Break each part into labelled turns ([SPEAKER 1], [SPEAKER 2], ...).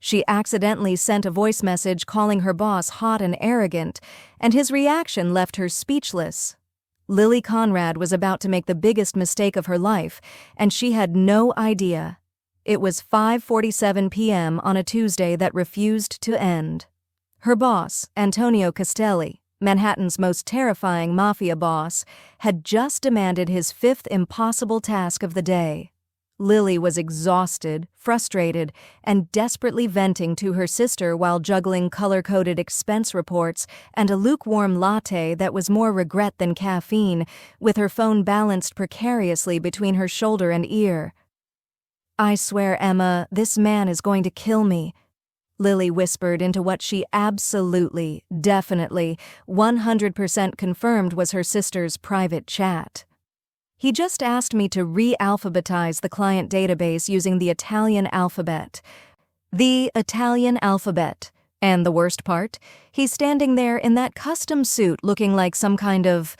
[SPEAKER 1] She accidentally sent a voice message calling her boss hot and arrogant, and his reaction left her speechless. Lily Conrad was about to make the biggest mistake of her life, and she had no idea. It was 5:47 p.m. on a Tuesday that refused to end. Her boss, Antonio Castelli, Manhattan's most terrifying mafia boss, had just demanded his fifth impossible task of the day. Lily was exhausted, frustrated, and desperately venting to her sister while juggling color-coded expense reports and a lukewarm latte that was more regret than caffeine, with her phone balanced precariously between her shoulder and ear. "I swear, Emma, this man is going to kill me," Lily whispered into what she absolutely, definitely, 100% confirmed was her sister's private chat. "He just asked me to re-alphabetize the client database using the Italian alphabet." The Italian alphabet. And the worst part? He's standing there in that custom suit looking like some kind of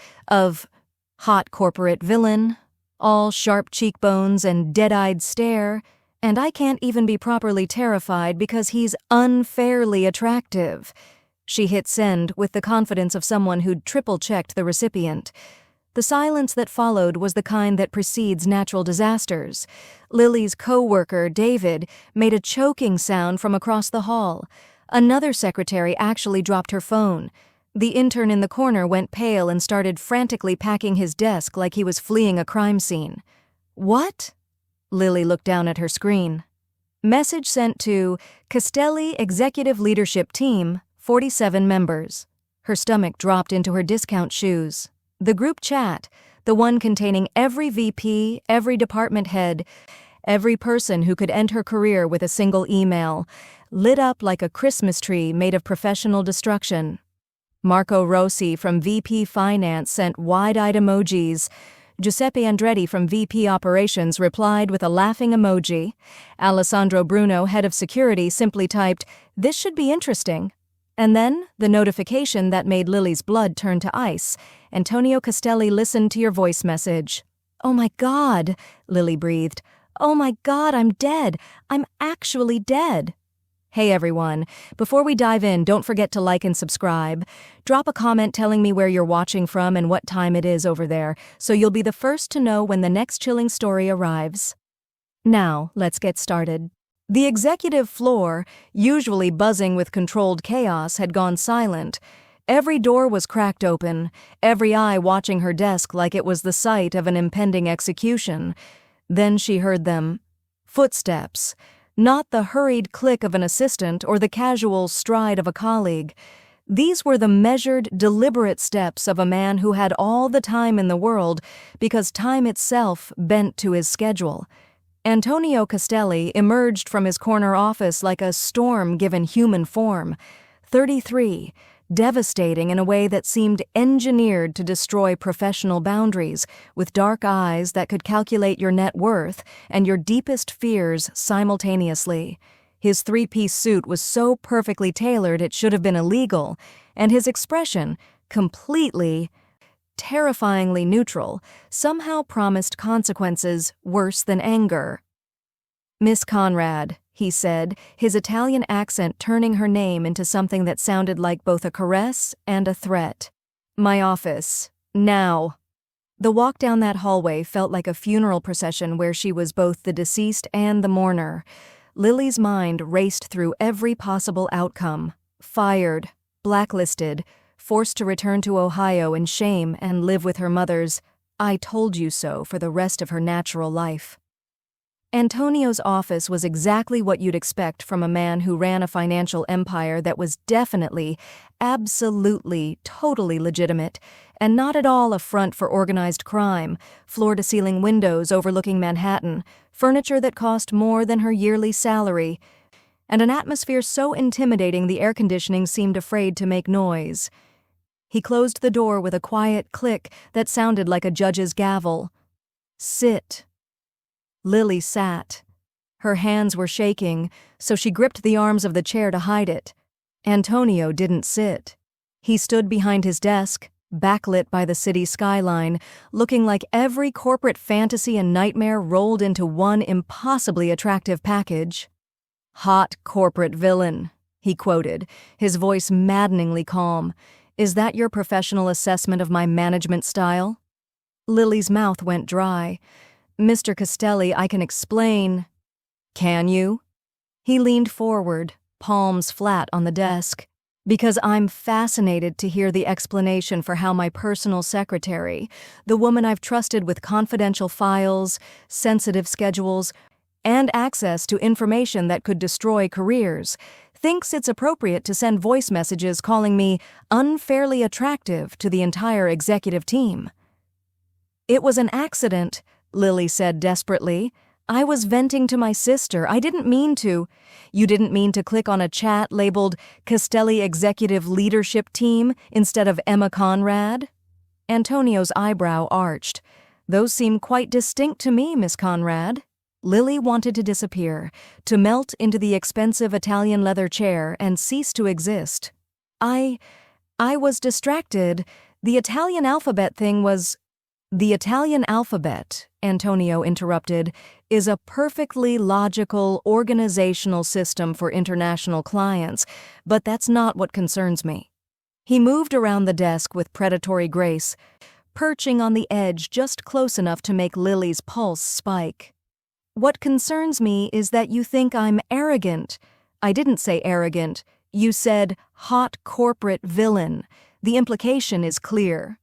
[SPEAKER 1] hot corporate villain, all sharp cheekbones and dead-eyed stare, and I can't even be properly terrified because he's unfairly attractive. She hit send with the confidence of someone who'd triple-checked the recipient. The silence that followed was the kind that precedes natural disasters. Lily's co-worker, David, made a choking sound from across the hall. Another secretary actually dropped her phone. The intern in the corner went pale and started frantically packing his desk like he was fleeing a crime scene. "What?" Lily looked down at her screen. Message sent to Castelli Executive Leadership Team, 47 members. Her stomach dropped into her discount shoes. The group chat, the one containing every VP, every department head, every person who could end her career with a single email, lit up like a Christmas tree made of professional destruction. Marco Rossi from VP Finance sent wide-eyed emojis. Giuseppe Andretti from VP Operations replied with a laughing emoji. Alessandro Bruno, head of security, simply typed, "This should be interesting." And then, the notification that made Lily's blood turn to ice. "Antonio Castelli listened to your voice message." "Oh my God," Lily breathed. "Oh my God, I'm dead. I'm actually dead." Hey everyone, before we dive in, don't forget to like and subscribe. Drop a comment telling me where you're watching from and what time it is over there, so you'll be the first to know when the next chilling story arrives. Now, let's get started. The executive floor, usually buzzing with controlled chaos, had gone silent. Every door was cracked open, every eye watching her desk like it was the site of an impending execution. Then she heard them. Footsteps. Not the hurried click of an assistant or the casual stride of a colleague. These were the measured, deliberate steps of a man who had all the time in the world because time itself bent to his schedule. Antonio Castelli emerged from his corner office like a storm given human form. 33, devastating in a way that seemed engineered to destroy professional boundaries, with dark eyes that could calculate your net worth and your deepest fears simultaneously. His three-piece suit was so perfectly tailored it should have been illegal, and his expression, completely, terrifyingly neutral, somehow promised consequences worse than anger. "Miss Conrad," he said, his Italian accent turning her name into something that sounded like both a caress and a threat. "My office. Now." The walk down that hallway felt like a funeral procession where she was both the deceased and the mourner. Lily's mind raced through every possible outcome. Fired, blacklisted, forced to return to Ohio in shame and live with her mother's "I told you so" for the rest of her natural life. Antonio's office was exactly what you'd expect from a man who ran a financial empire that was definitely, absolutely, totally legitimate, and not at all a front for organized crime, floor-to-ceiling windows overlooking Manhattan, furniture that cost more than her yearly salary, and an atmosphere so intimidating the air conditioning seemed afraid to make noise. He closed the door with a quiet click that sounded like a judge's gavel. "Sit." Lily sat. Her hands were shaking, so she gripped the arms of the chair to hide it. Antonio didn't sit. He stood behind his desk, backlit by the city skyline, looking like every corporate fantasy and nightmare rolled into one impossibly attractive package. "Hot corporate villain," he quoted, his voice maddeningly calm. "Is that your professional assessment of my management style?" Lily's mouth went dry. "Mr. Castelli, I can explain." "Can you?" He leaned forward, palms flat on the desk. "Because I'm fascinated to hear the explanation for how my personal secretary, the woman I've trusted with confidential files, sensitive schedules, and access to information that could destroy careers, thinks it's appropriate to send voice messages calling me unfairly attractive to the entire executive team." "It was an accident," Lily said desperately. "I was venting to my sister. I didn't mean to." "You didn't mean to click on a chat labeled Castelli Executive Leadership Team instead of Emma Conrad?" Antonio's eyebrow arched. "Those seem quite distinct to me, Miss Conrad." Lily wanted to disappear, to melt into the expensive Italian leather chair and cease to exist. I was distracted. The Italian alphabet thing was—" "The Italian alphabet," Antonio interrupted, "is a perfectly logical organizational system for international clients, but that's not what concerns me." He moved around the desk with predatory grace, perching on the edge just close enough to make Lily's pulse spike. "What concerns me is that you think I'm arrogant." "I didn't say arrogant. You said hot corporate villain. The implication is clear."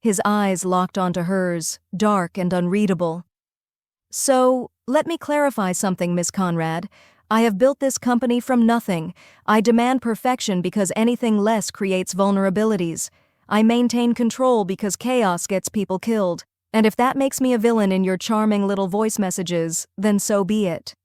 [SPEAKER 1] His eyes locked onto hers, dark and unreadable. "So, let me clarify something, Miss Conrad. I have built this company from nothing. I demand perfection because anything less creates vulnerabilities. I maintain control because chaos gets people killed. And if that makes me a villain in your charming little voice messages, then so be it."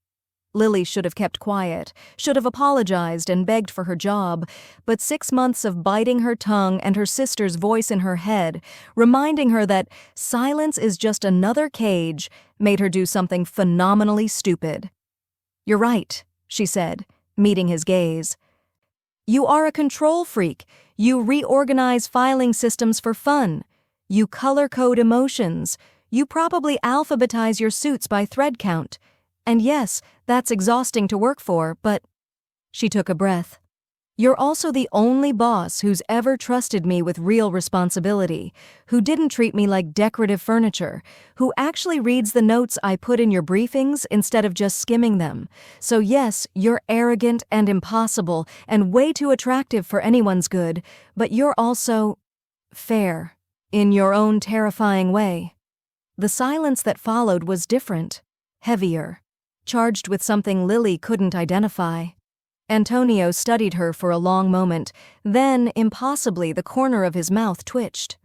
[SPEAKER 1] Lily should have kept quiet, should have apologized and begged for her job, but 6 months of biting her tongue and her sister's voice in her head, reminding her that silence is just another cage, made her do something phenomenally stupid. "You're right," she said, meeting his gaze. "You are a control freak. You reorganize filing systems for fun. You color-code emotions. You probably alphabetize your suits by thread count. And yes, that's exhausting to work for, but—" She took a breath. "You're also the only boss who's ever trusted me with real responsibility, who didn't treat me like decorative furniture, who actually reads the notes I put in your briefings instead of just skimming them. So yes, you're arrogant and impossible and way too attractive for anyone's good, but you're also fair, in your own terrifying way." The silence that followed was different, heavier, charged with something Lily couldn't identify. Antonio studied her for a long moment, then, impossibly, the corner of his mouth twitched.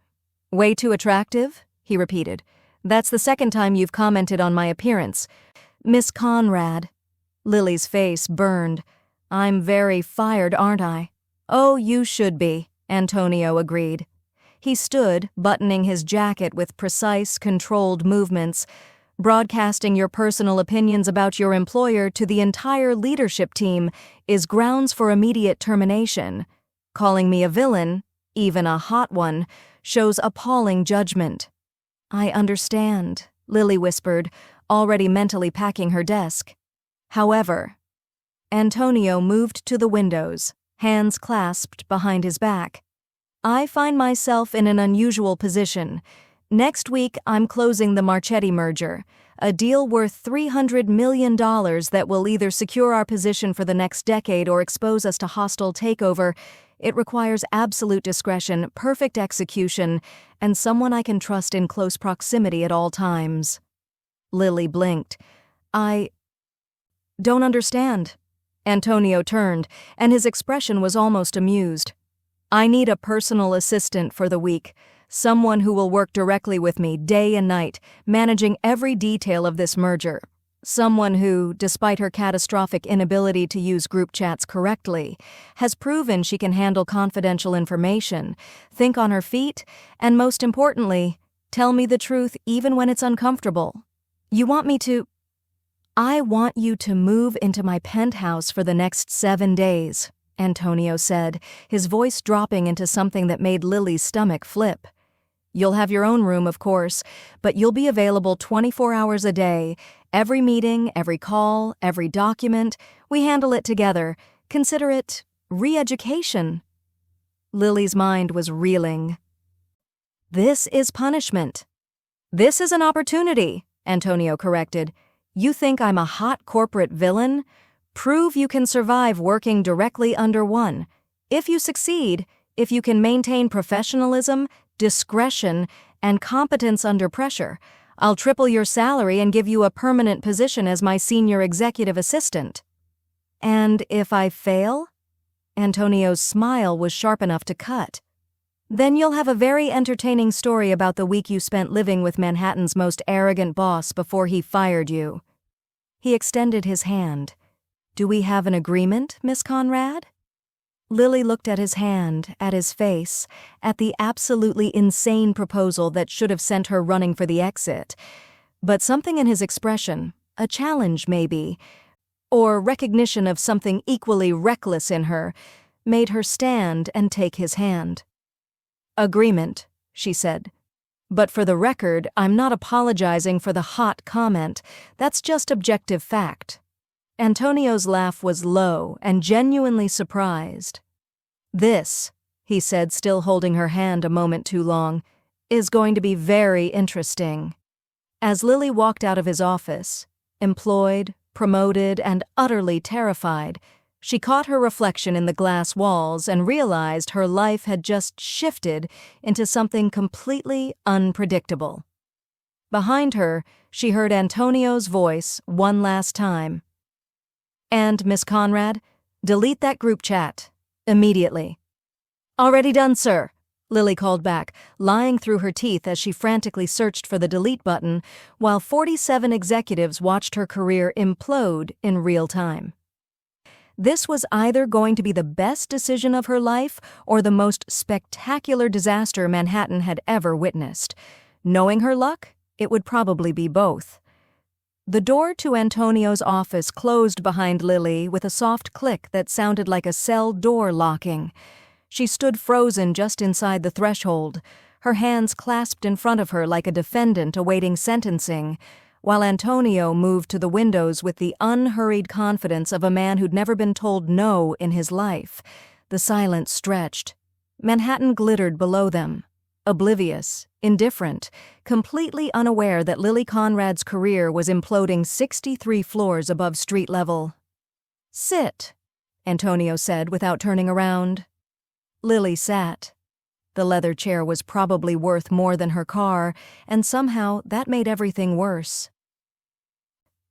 [SPEAKER 1] "Way too attractive?" he repeated. "That's the second time you've commented on my appearance. Miss Conrad." Lily's face burned. "I'm very fired, aren't I?" "Oh, you should be," Antonio agreed. He stood, buttoning his jacket with precise, controlled movements. "Broadcasting your personal opinions about your employer to the entire leadership team is grounds for immediate termination. Calling me a villain, even a hot one, shows appalling judgment." "I understand," Lily whispered, already mentally packing her desk. "However," Antonio moved to the windows, hands clasped behind his back. "I find myself in an unusual position. Next week, I'm closing the Marchetti merger, a deal worth $300 million that will either secure our position for the next decade or expose us to hostile takeover. It requires absolute discretion, perfect execution, and someone I can trust in close proximity at all times." Lily blinked. "I don't understand." Antonio turned, and his expression was almost amused. "I need a personal assistant for the week. Someone who will work directly with me day and night, managing every detail of this merger. Someone who, despite her catastrophic inability to use group chats correctly, has proven she can handle confidential information, think on her feet, and most importantly, tell me the truth even when it's uncomfortable. You want me to— I want you to move into my penthouse for the next 7 days, Antonio said, his voice dropping into something that made Lily's stomach flip. You'll have your own room, of course, but you'll be available 24 hours a day, Every meeting, every call, every document, we handle it together. Consider it re-education." Lily's mind was reeling. "This is punishment." "This is an opportunity," Antonio corrected. "You think I'm a hot corporate villain? Prove you can survive working directly under one. If you succeed, if you can maintain professionalism, discretion, and competence under pressure, I'll triple your salary and give you a permanent position as my senior executive assistant." "And if I fail?" Antonio's smile was sharp enough to cut. "Then you'll have a very entertaining story about the week you spent living with Manhattan's most arrogant boss before he fired you." He extended his hand. "Do we have an agreement, Miss Conrad?" Lily looked at his hand, at his face, at the absolutely insane proposal that should have sent her running for the exit. But something in his expression, a challenge maybe, or recognition of something equally reckless in her, made her stand and take his hand. "Agreement," she said. "But for the record, I'm not apologizing for the hot comment. That's just objective fact." Antonio's laugh was low and genuinely surprised. "This," he said, still holding her hand a moment too long, "is going to be very interesting." As Lily walked out of his office, employed, promoted, and utterly terrified, she caught her reflection in the glass walls and realized her life had just shifted into something completely unpredictable. Behind her, she heard Antonio's voice one last time. "And, Miss Conrad, delete that group chat. Immediately." "Already done, sir," Lily called back, lying through her teeth as she frantically searched for the delete button, while 47 executives watched her career implode in real time. This was either going to be the best decision of her life or the most spectacular disaster Manhattan had ever witnessed. Knowing her luck, it would probably be both. The door to Antonio's office closed behind Lily with a soft click that sounded like a cell door locking. She stood frozen just inside the threshold, her hands clasped in front of her like a defendant awaiting sentencing, while Antonio moved to the windows with the unhurried confidence of a man who'd never been told no in his life. The silence stretched. Manhattan glittered below them. Oblivious, indifferent, completely unaware that Lily Conrad's career was imploding 63 floors above street level. "Sit," Antonio said without turning around. Lily sat. The leather chair was probably worth more than her car, and somehow that made everything worse.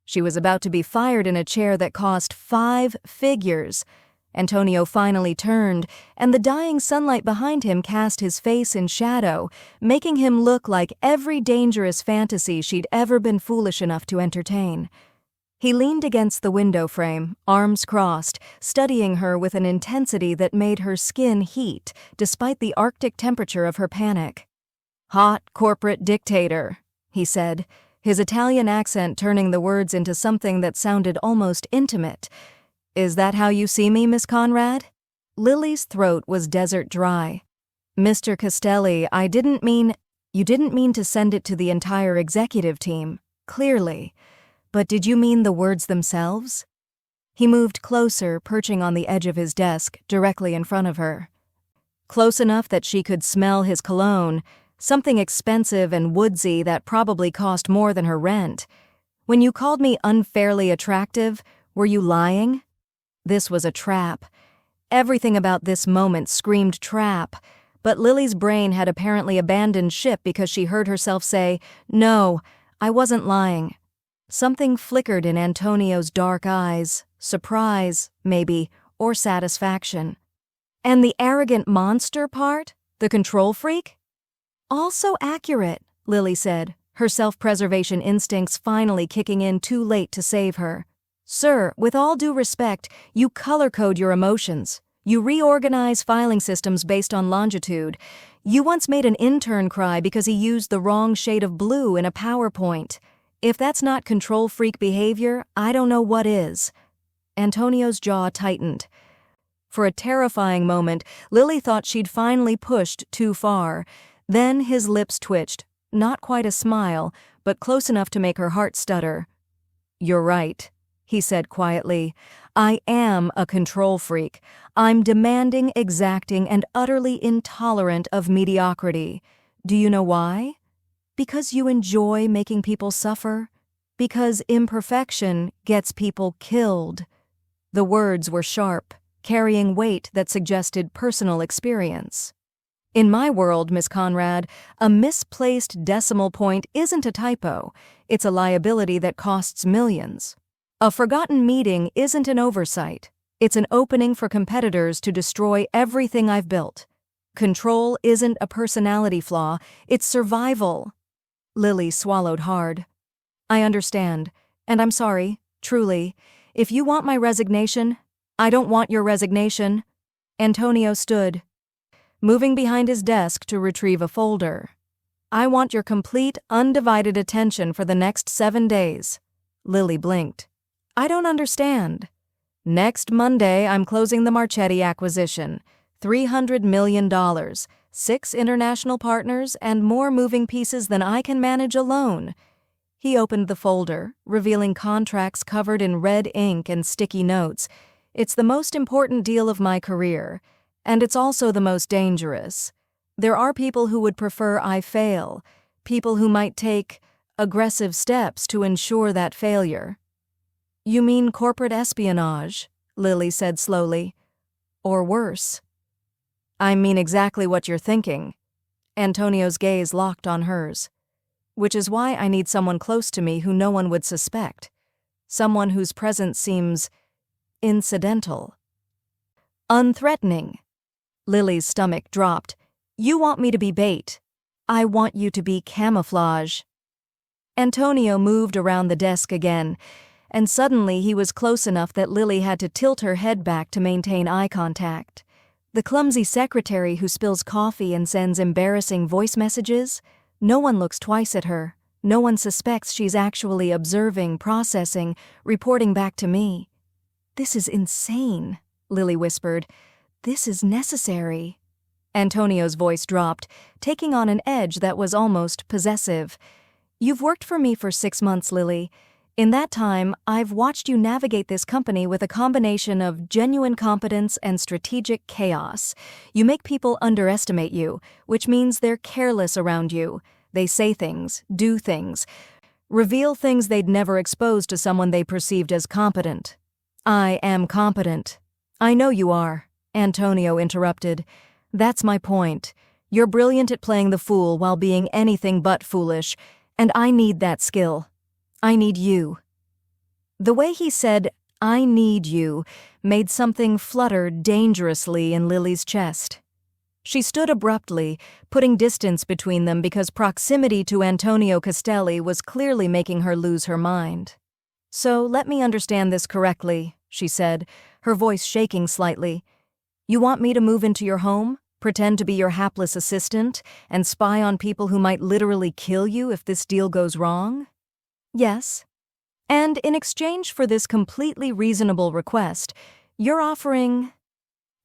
[SPEAKER 1] She was about to be fired in a chair that cost 5 figures. Antonio finally turned, and the dying sunlight behind him cast his face in shadow, making him look like every dangerous fantasy she'd ever been foolish enough to entertain. He leaned against the window frame, arms crossed, studying her with an intensity that made her skin heat, despite the Arctic temperature of her panic. "Hot corporate dictator," he said, his Italian accent turning the words into something that sounded almost intimate. "Is that how you see me, Miss Conrad?" Lily's throat was desert dry. "Mr. Castelli, you didn't mean to send it to the entire executive team, clearly. But did you mean the words themselves?" He moved closer, perching on the edge of his desk, directly in front of her. Close enough that she could smell his cologne, something expensive and woodsy that probably cost more than her rent. "When you called me unfairly attractive, were you lying?" This was a trap. Everything about this moment screamed trap, but Lily's brain had apparently abandoned ship because she heard herself say, "No, I wasn't lying." Something flickered in Antonio's dark eyes, surprise, maybe, or satisfaction. "And the arrogant monster part? The control freak?" "Also accurate," Lily said, her self-preservation instincts finally kicking in too late to save her. "Sir, with all due respect, you color-code your emotions. You reorganize filing systems based on longitude. You once made an intern cry because he used the wrong shade of blue in a PowerPoint. If that's not control freak behavior, I don't know what is." Antonio's jaw tightened. For a terrifying moment, Lily thought she'd finally pushed too far. Then his lips twitched, not quite a smile, but close enough to make her heart stutter. "You're right," he said quietly. "I am a control freak. I'm demanding, exacting, and utterly intolerant of mediocrity. Do you know why? Because you enjoy making people suffer? Because imperfection gets people killed." The words were sharp, carrying weight that suggested personal experience. "In my world, Miss Conrad, a misplaced decimal point isn't a typo. It's a liability that costs millions. A forgotten meeting isn't an oversight. It's an opening for competitors to destroy everything I've built. Control isn't a personality flaw, it's survival." Lily swallowed hard. "I understand, and I'm sorry, truly. If you want my resignation, I don't want your resignation." Antonio stood, moving behind his desk to retrieve a folder. "I want your complete, undivided attention for the next 7 days." Lily blinked. "I don't understand." "Next Monday, I'm closing the Marchetti acquisition. $300 million, 6 international partners, and more moving pieces than I can manage alone." He opened the folder, revealing contracts covered in red ink and sticky notes. "It's the most important deal of my career, and it's also the most dangerous. There are people who would prefer I fail, people who might take aggressive steps to ensure that failure." "You mean corporate espionage," Lily said slowly. "Or worse." "I mean exactly what you're thinking." Antonio's gaze locked on hers. "Which is why I need someone close to me who no one would suspect. Someone whose presence seems incidental. Unthreatening." Lily's stomach dropped. "You want me to be bait. I want you to be camouflage." Antonio moved around the desk again, and suddenly he was close enough that Lily had to tilt her head back to maintain eye contact. The clumsy secretary who spills coffee and sends embarrassing voice messages? No one looks twice at her. No one suspects she's actually observing, processing, reporting back to me. "This is insane," Lily whispered. "This is necessary." Antonio's voice dropped, taking on an edge that was almost possessive. "You've worked for me for 6 months, Lily. In that time, I've watched you navigate this company with a combination of genuine competence and strategic chaos. You make people underestimate you, which means they're careless around you. They say things, do things, reveal things they'd never expose to someone they perceived as competent." "I am competent." "I know you are," Antonio interrupted. "That's my point. You're brilliant at playing the fool while being anything but foolish, and I need that skill. I need you." The way he said, "I need you," made something flutter dangerously in Lily's chest. She stood abruptly, putting distance between them because proximity to Antonio Castelli was clearly making her lose her mind. "So let me understand this correctly," she said, her voice shaking slightly. "You want me to move into your home, pretend to be your hapless assistant, and spy on people who might literally kill you if this deal goes wrong?" "Yes. And in exchange for this completely reasonable request, you're offering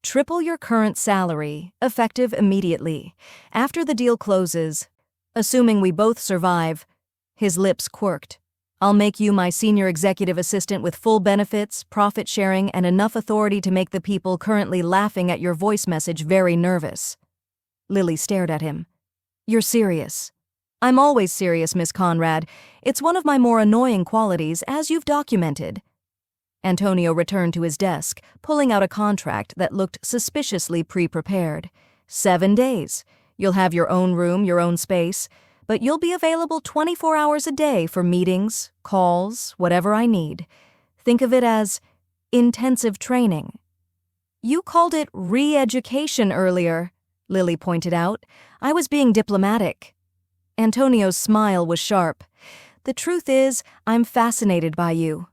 [SPEAKER 1] triple your current salary, effective immediately. After the deal closes, assuming we both survive," his lips quirked, "I'll make you my senior executive assistant with full benefits, profit sharing, and enough authority to make the people currently laughing at your voice message very nervous." Lily stared at him. "You're serious." "I'm always serious, Miss Conrad. It's one of my more annoying qualities, as you've documented." Antonio returned to his desk, pulling out a contract that looked suspiciously pre-prepared. 7 days. You'll have your own room, your own space, but you'll be available 24 hours a day for meetings, calls, whatever I need. Think of it as intensive training." "You called it re-education earlier," Lily pointed out. "I was being diplomatic." Antonio's smile was sharp. "The truth is, I'm fascinated by you.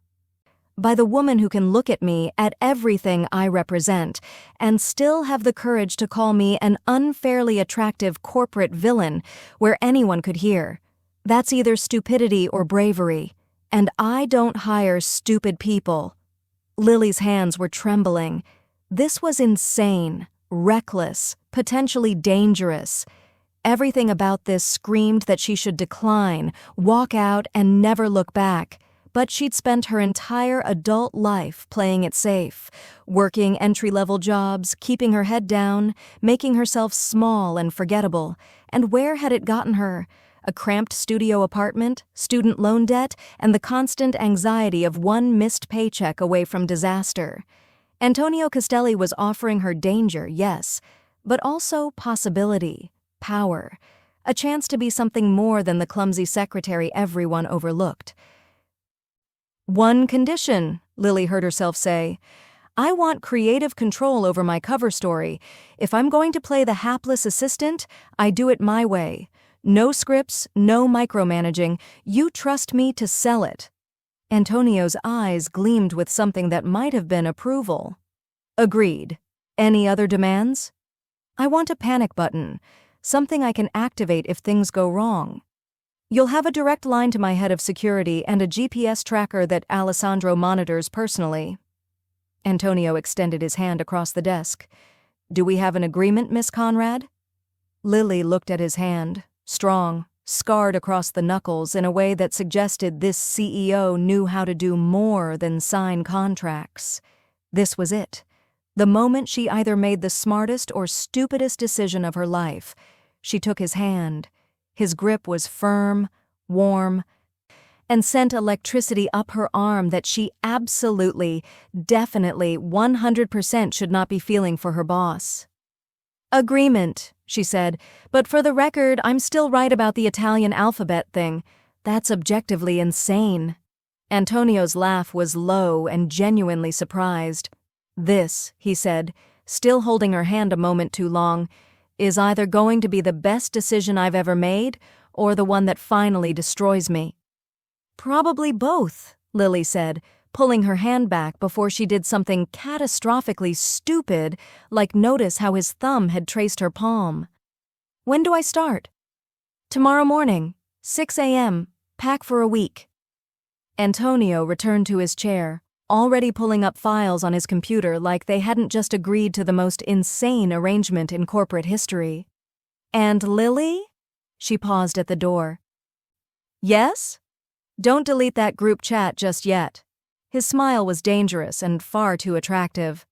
[SPEAKER 1] By the woman who can look at me, at everything I represent, and still have the courage to call me an unfairly attractive corporate villain where anyone could hear. That's either stupidity or bravery, and I don't hire stupid people." Lily's hands were trembling. This was insane, reckless, potentially dangerous. Everything about this screamed that she should decline, walk out, and never look back. but she'd spent her entire adult life playing it safe, working entry-level jobs, keeping her head down, making herself small and forgettable. And where had it gotten her? A cramped studio apartment, student loan debt, and the constant anxiety of one missed paycheck away from disaster. Antonio Castelli was offering her danger, yes, but also possibility, power, a chance to be something more than the clumsy secretary everyone overlooked. "One condition," Lily heard herself say. "I want creative control over my cover story. If I'm going to play the hapless assistant, I do it my way. No scripts, no micromanaging. You trust me to sell it." Antonio's eyes gleamed with something that might have been approval. "Agreed. Any other demands?" "I want a panic button, something I can activate if things go wrong. You'll have a direct line to my head of security and a GPS tracker that Alessandro monitors personally." Antonio extended his hand across the desk. "Do we have an agreement, Miss Conrad?" Lily looked at his hand, strong, scarred across the knuckles in a way that suggested this CEO knew how to do more than sign contracts. This was it. The moment she either made the smartest or stupidest decision of her life. She took his hand. His grip was firm, warm, and sent electricity up her arm that she absolutely, definitely, 100% should not be feeling for her boss. "Agreement," she said, "but for the record, I'm still right about the Italian alphabet thing. That's objectively insane." Antonio's laugh was low and genuinely surprised. "This," he said, still holding her hand a moment too long, "is either going to be the best decision I've ever made or the one that finally destroys me." "Probably both," Lily said, pulling her hand back before she did something catastrophically stupid, like notice how his thumb had traced her palm. "When do I start?" "Tomorrow morning, 6 a.m., pack for a week." Antonio returned to his chair, already pulling up files on his computer like they hadn't just agreed to the most insane arrangement in corporate history. "And Lily?" She paused at the door. "Yes? Don't delete that group chat just yet." His smile was dangerous and far too attractive.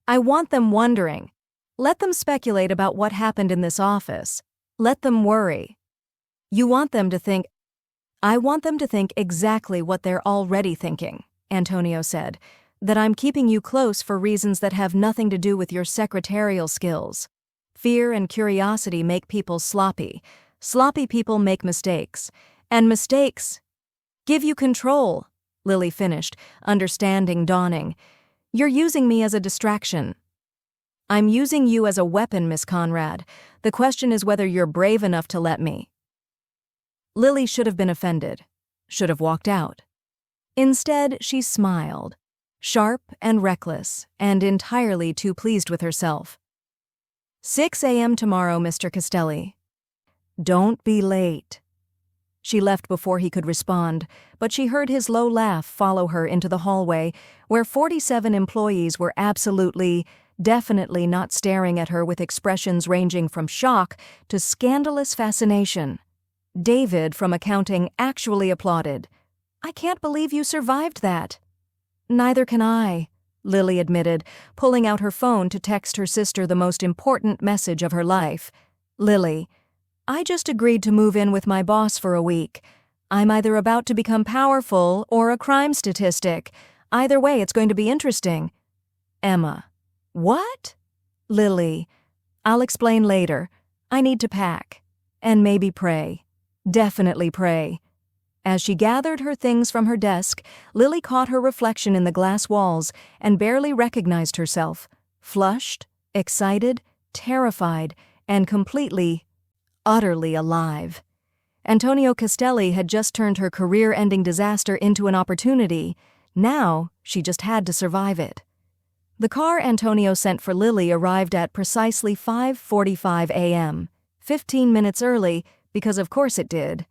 [SPEAKER 1] "I want them wondering. Let them speculate about what happened in this office. Let them worry. You want them to think—" "I want them to think exactly what they're already thinking," Antonio said, "that I'm keeping you close for reasons that have nothing to do with your secretarial skills. Fear and curiosity make people sloppy. Sloppy people make mistakes. And mistakes give you control," Lily finished, understanding dawning. "You're using me as a distraction." "I'm using you as a weapon, Miss Conrad. The question is whether you're brave enough to let me." Lily should have been offended, should have walked out. Instead, she smiled, sharp and reckless, and entirely too pleased with herself. 6 a.m. tomorrow, Mr. Castelli. Don't be late." She left before he could respond, but she heard his low laugh follow her into the hallway, where 47 employees were absolutely, definitely not staring at her with expressions ranging from shock to scandalous fascination. David from accounting actually applauded. "I can't believe you survived that." "Neither can I," Lily admitted, pulling out her phone to text her sister the most important message of her life. "Lily, I just agreed to move in with my boss for a week. I'm either about to become powerful or a crime statistic. Either way, it's going to be interesting." Emma. "What?" Lily. "I'll explain later. I need to pack. And maybe pray. Definitely pray." As she gathered her things from her desk, Lily caught her reflection in the glass walls and barely recognized herself. Flushed, excited, terrified, and completely, utterly alive. Antonio Castelli had just turned her career-ending disaster into an opportunity. Now, she just had to survive it. The car Antonio sent for Lily arrived at precisely 5:45 a.m., 15 minutes early, because of course it did.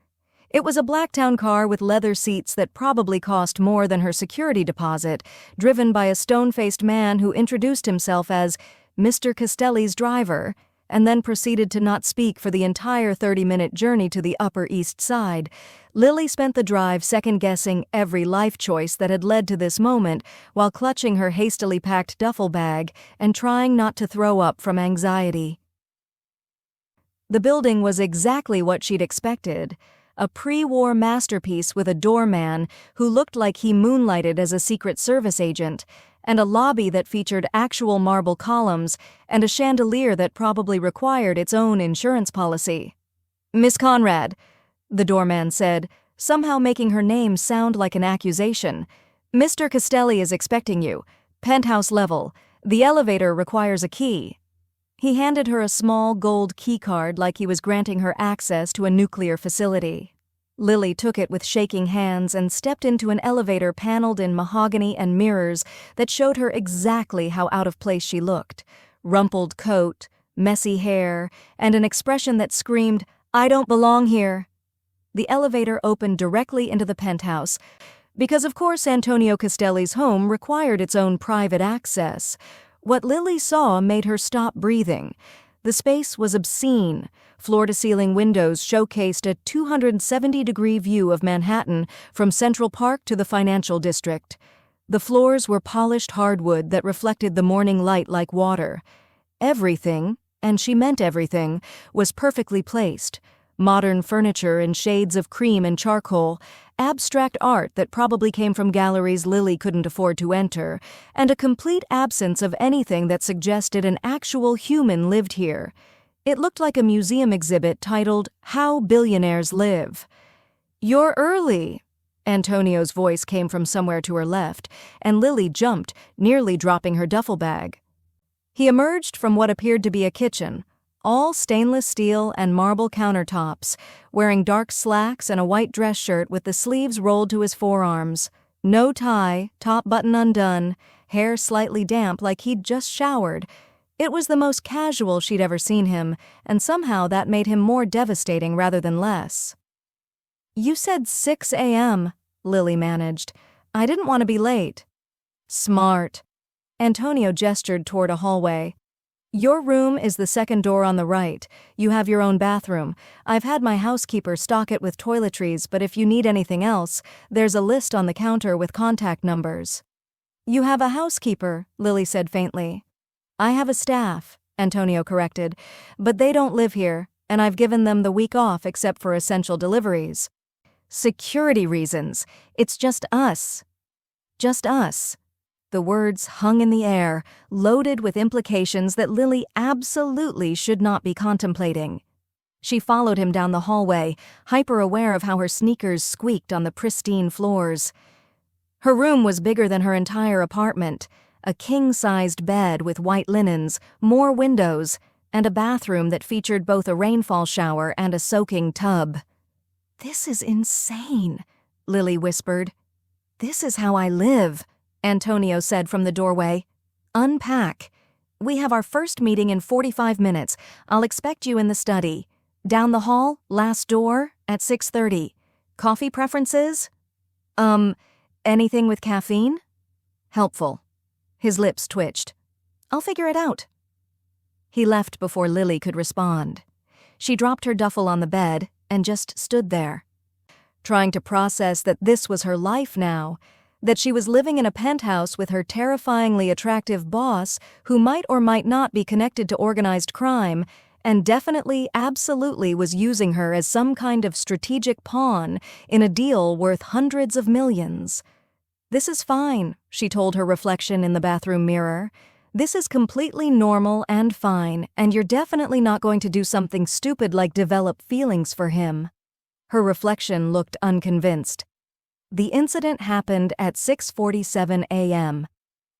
[SPEAKER 1] It was a Blacktown car with leather seats that probably cost more than her security deposit, driven by a stone-faced man who introduced himself as Mr. Castelli's driver, and then proceeded to not speak for the entire 30-minute journey to the Upper East Side. Lily spent the drive second-guessing every life choice that had led to this moment while clutching her hastily packed duffel bag and trying not to throw up from anxiety. The building was exactly what she'd expected. A pre-war masterpiece with a doorman who looked like he moonlighted as a Secret Service agent, and a lobby that featured actual marble columns and a chandelier that probably required its own insurance policy. "Miss Conrad," the doorman said, somehow making her name sound like an accusation. "Mr. Castelli is expecting you. Penthouse level. The elevator requires a key." He handed her a small gold keycard like he was granting her access to a nuclear facility. Lily took it with shaking hands and stepped into an elevator paneled in mahogany and mirrors that showed her exactly how out of place she looked. Rumpled coat, messy hair, and an expression that screamed, "I don't belong here." The elevator opened directly into the penthouse, because of course Antonio Castelli's home required its own private access. What Lily saw made her stop breathing. The space was obscene. Floor-to-ceiling windows showcased a 270-degree view of Manhattan from Central Park to the financial district. The floors were polished hardwood that reflected the morning light like water. Everything, and she meant everything, was perfectly placed. Modern furniture in shades of cream and charcoal, abstract art that probably came from galleries Lily couldn't afford to enter, and a complete absence of anything that suggested an actual human lived here. It looked like a museum exhibit titled, "How Billionaires Live." "You're early," Antonio's voice came from somewhere to her left, and Lily jumped, nearly dropping her duffel bag. He emerged from what appeared to be a kitchen, all stainless steel and marble countertops, wearing dark slacks and a white dress shirt with the sleeves rolled to his forearms. No tie, top button undone, hair slightly damp like he'd just showered. It was the most casual she'd ever seen him, and somehow that made him more devastating rather than less. "You said 6 a.m., Lily managed. "I didn't want to be late." "Smart." Antonio gestured toward a hallway. "Your room is the second door on the right. You have your own bathroom. I've had my housekeeper stock it with toiletries, but if you need anything else, there's a list on the counter with contact numbers." "You have a housekeeper," Lily said faintly. "I have a staff," Antonio corrected, "but they don't live here, and I've given them the week off except for essential deliveries." "Security reasons. It's just us." "Just us." The words hung in the air, loaded with implications that Lily absolutely should not be contemplating. She followed him down the hallway, hyper-aware of how her sneakers squeaked on the pristine floors. Her room was bigger than her entire apartment, a king-sized bed with white linens, more windows, and a bathroom that featured both a rainfall shower and a soaking tub. "This is insane," Lily whispered. "This is how I live," Antonio said from the doorway. "Unpack. We have our first meeting in 45 minutes. I'll expect you in the study. Down the hall, last door, at 6:30. Coffee preferences? Anything with caffeine?" "Helpful." His lips twitched. "I'll figure it out." He left before Lily could respond. She dropped her duffel on the bed and just stood there, trying to process that this was her life now, that she was living in a penthouse with her terrifyingly attractive boss who might or might not be connected to organized crime, and definitely, absolutely was using her as some kind of strategic pawn in a deal worth hundreds of millions. "This is fine," she told her reflection in the bathroom mirror. "This is completely normal and fine, and you're definitely not going to do something stupid like develop feelings for him." Her reflection looked unconvinced. The incident happened at 6:47 a.m.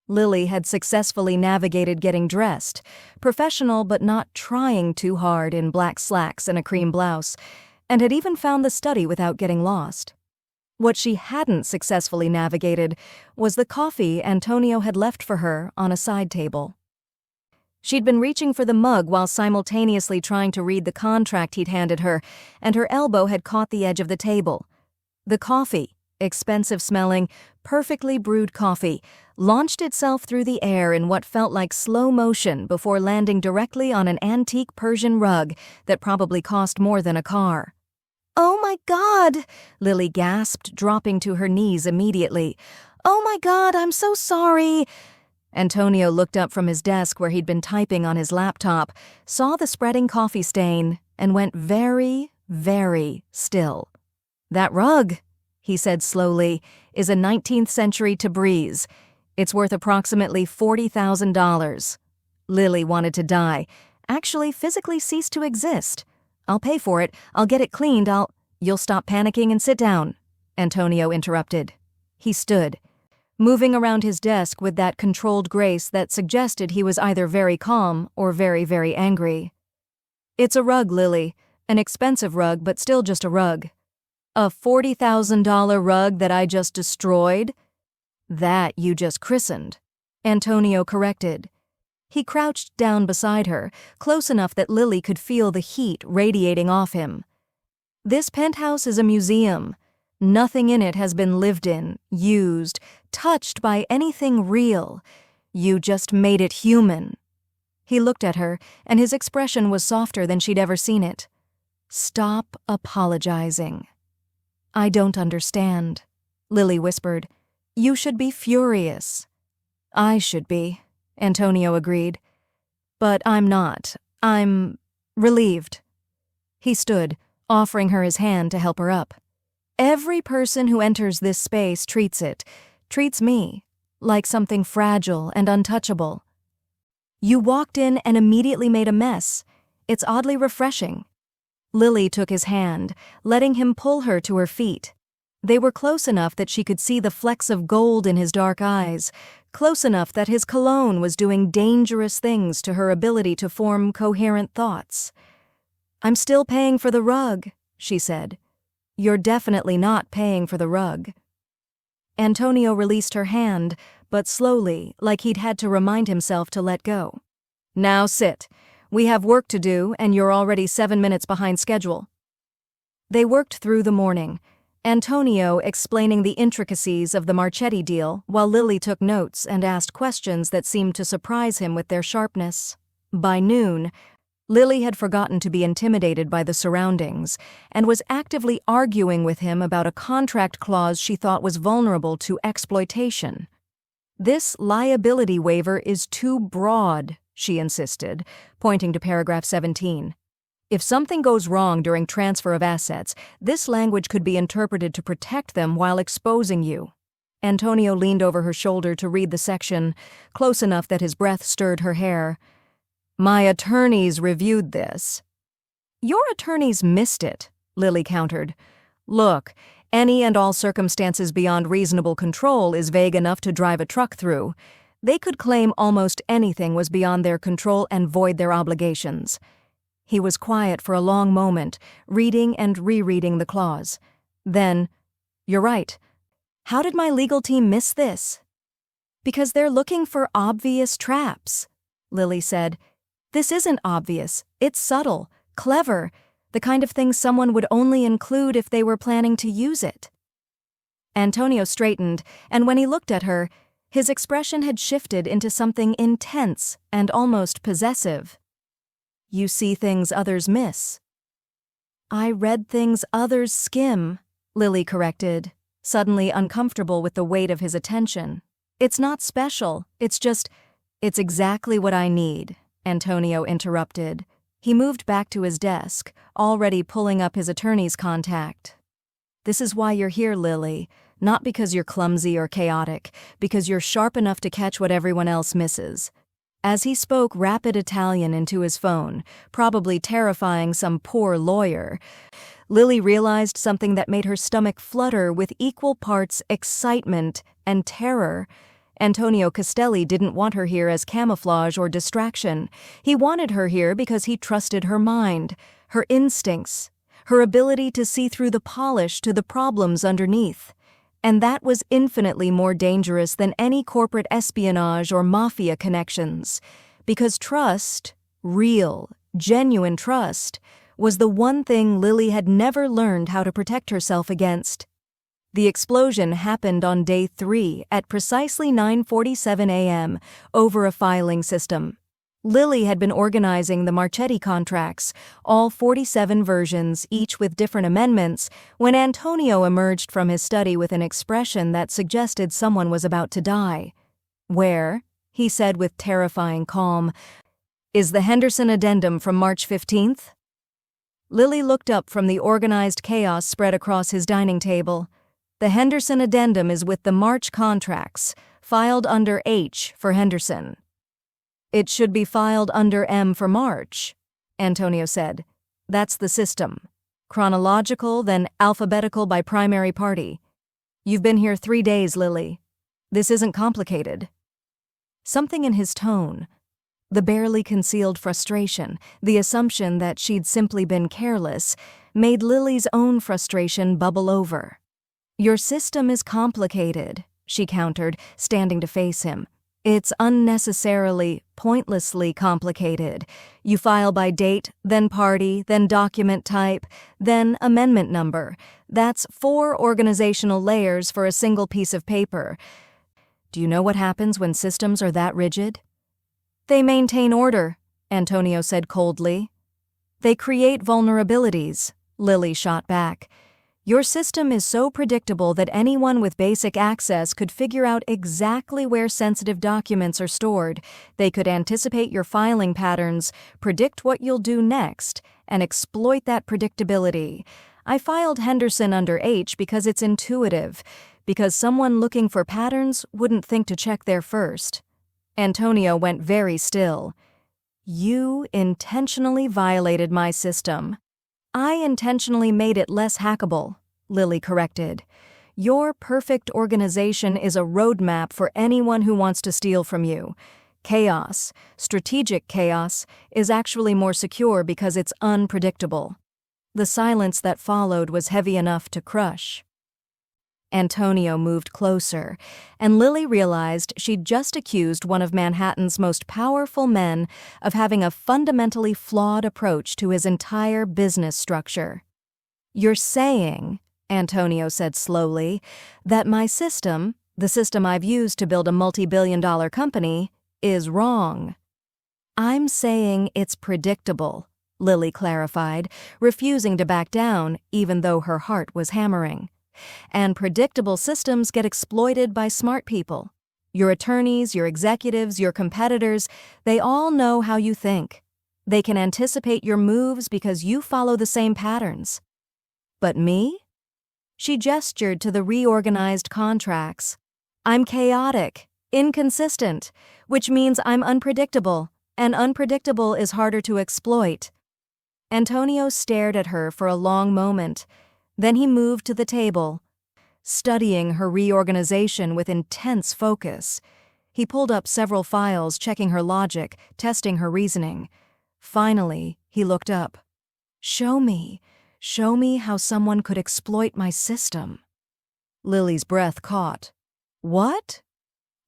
[SPEAKER 1] Lily had successfully navigated getting dressed, professional but not trying too hard in black slacks and a cream blouse, and had even found the study without getting lost. What she hadn't successfully navigated was the coffee Antonio had left for her on a side table. She'd been reaching for the mug while simultaneously trying to read the contract he'd handed her, and her elbow had caught the edge of the table. The coffee, expensive-smelling, perfectly brewed coffee launched itself through the air in what felt like slow motion before landing directly on an antique Persian rug that probably cost more than a car. "Oh my God!" Lily gasped, dropping to her knees immediately. "Oh my God, I'm so sorry!" Antonio looked up from his desk where he'd been typing on his laptop, saw the spreading coffee stain, and went very, very still. "That rug," he said slowly, "is a 19th century Tabriz. It's worth approximately $40,000. Lily wanted to die, actually physically cease to exist. "I'll pay for it. I'll get it cleaned. You'll stop panicking and sit down," Antonio interrupted. He stood, moving around his desk with that controlled grace that suggested he was either very calm or very, very angry. "It's a rug, Lily. An expensive rug, but still just a rug." "A $40,000 rug that I just destroyed?" "That you just christened," Antonio corrected. He crouched down beside her, close enough that Lily could feel the heat radiating off him. "This penthouse is a museum. Nothing in it has been lived in, used, touched by anything real. You just made it human." He looked at her, and his expression was softer than she'd ever seen it. "Stop apologizing." "I don't understand," Lily whispered. "You should be furious." "I should be," Antonio agreed. "But I'm not. I'm relieved." He stood, offering her his hand to help her up. "Every person who enters this space treats me, like something fragile and untouchable. You walked in and immediately made a mess. It's oddly refreshing." Lily took his hand, letting him pull her to her feet. They were close enough that she could see the flecks of gold in his dark eyes, close enough that his cologne was doing dangerous things to her ability to form coherent thoughts. "I'm still paying for the rug," she said. "You're definitely not paying for the rug." Antonio released her hand, but slowly, like he'd had to remind himself to let go. "Now sit. We have work to do, and you're already 7 minutes behind schedule." They worked through the morning, Antonio explaining the intricacies of the Marchetti deal while Lily took notes and asked questions that seemed to surprise him with their sharpness. By noon, Lily had forgotten to be intimidated by the surroundings and was actively arguing with him about a contract clause she thought was vulnerable to exploitation. "This liability waiver is too broad," she insisted, pointing to paragraph 17. "If something goes wrong during transfer of assets, this language could be interpreted to protect them while exposing you." Antonio leaned over her shoulder to read the section, close enough that his breath stirred her hair. "My attorneys reviewed this." "Your attorneys missed it," Lily countered. "Look, any and all circumstances beyond reasonable control is vague enough to drive a truck through. They could claim almost anything was beyond their control and void their obligations." He was quiet for a long moment, reading and rereading the clause. Then, "You're right. How did my legal team miss this?" "Because they're looking for obvious traps," Lily said. "This isn't obvious. It's subtle, clever, the kind of thing someone would only include if they were planning to use it." Antonio straightened, and when he looked at her, his expression had shifted into something intense and almost possessive. "You see things others miss." "I read things others skim," Lily corrected, suddenly uncomfortable with the weight of his attention. "It's not special, it's exactly what I need," Antonio interrupted. He moved back to his desk, already pulling up his attorney's contact. "This is why you're here, Lily. Not because you're clumsy or chaotic, because you're sharp enough to catch what everyone else misses." As he spoke rapid Italian into his phone, probably terrifying some poor lawyer, Lily realized something that made her stomach flutter with equal parts excitement and terror. Antonio Castelli didn't want her here as camouflage or distraction. He wanted her here because he trusted her mind, her instincts, her ability to see through the polish to the problems underneath. And that was infinitely more dangerous than any corporate espionage or mafia connections, because trust, real, genuine trust, was the one thing Lily had never learned how to protect herself against. The explosion happened on day 3 at precisely 9:47 a.m. over a filing system. Lily had been organizing the Marchetti contracts, all 47 versions, each with different amendments, when Antonio emerged from his study with an expression that suggested someone was about to die. "Where?" he said with terrifying calm. "Is the Henderson addendum from March 15th? Lily looked up from the organized chaos spread across his dining table. "The Henderson addendum is with the March contracts, filed under H for Henderson." "It should be filed under M for March," Antonio said. "That's the system. Chronological, then alphabetical by primary party. You've been here 3 days, Lily. This isn't complicated." Something in his tone, the barely concealed frustration, the assumption that she'd simply been careless, made Lily's own frustration bubble over. "Your system is complicated," she countered, standing to face him. "It's unnecessarily, pointlessly complicated. You file by date, then party, then document type, then amendment number. That's 4 organizational layers for a single piece of paper. Do you know what happens when systems are that rigid?" "They maintain order," Antonio said coldly. "They create vulnerabilities," Lily shot back. "Your system is so predictable that anyone with basic access could figure out exactly where sensitive documents are stored. They could anticipate your filing patterns, predict what you'll do next, and exploit that predictability. I filed Henderson under H because it's intuitive, because someone looking for patterns wouldn't think to check there first." Antonio went very still. "You intentionally violated my system." "I intentionally made it less hackable," Lily corrected. "Your perfect organization is a roadmap for anyone who wants to steal from you. Chaos, strategic chaos, is actually more secure because it's unpredictable." The silence that followed was heavy enough to crush. Antonio moved closer, and Lily realized she'd just accused one of Manhattan's most powerful men of having a fundamentally flawed approach to his entire business structure. "You're saying," Antonio said slowly, "that my system, the system I've used to build a multi-billion-dollar company, is wrong." "I'm saying it's predictable," Lily clarified, refusing to back down even though her heart was hammering. "And predictable systems get exploited by smart people. Your attorneys, your executives, your competitors, they all know how you think. They can anticipate your moves because you follow the same patterns. But me?" She gestured to the reorganized contracts. "I'm chaotic, inconsistent, which means I'm unpredictable, and unpredictable is harder to exploit." Antonio stared at her for a long moment. Then he moved to the table, studying her reorganization with intense focus. He pulled up several files, checking her logic, testing her reasoning. Finally, he looked up. Show me how someone could exploit my system." Lily's breath caught. "What?"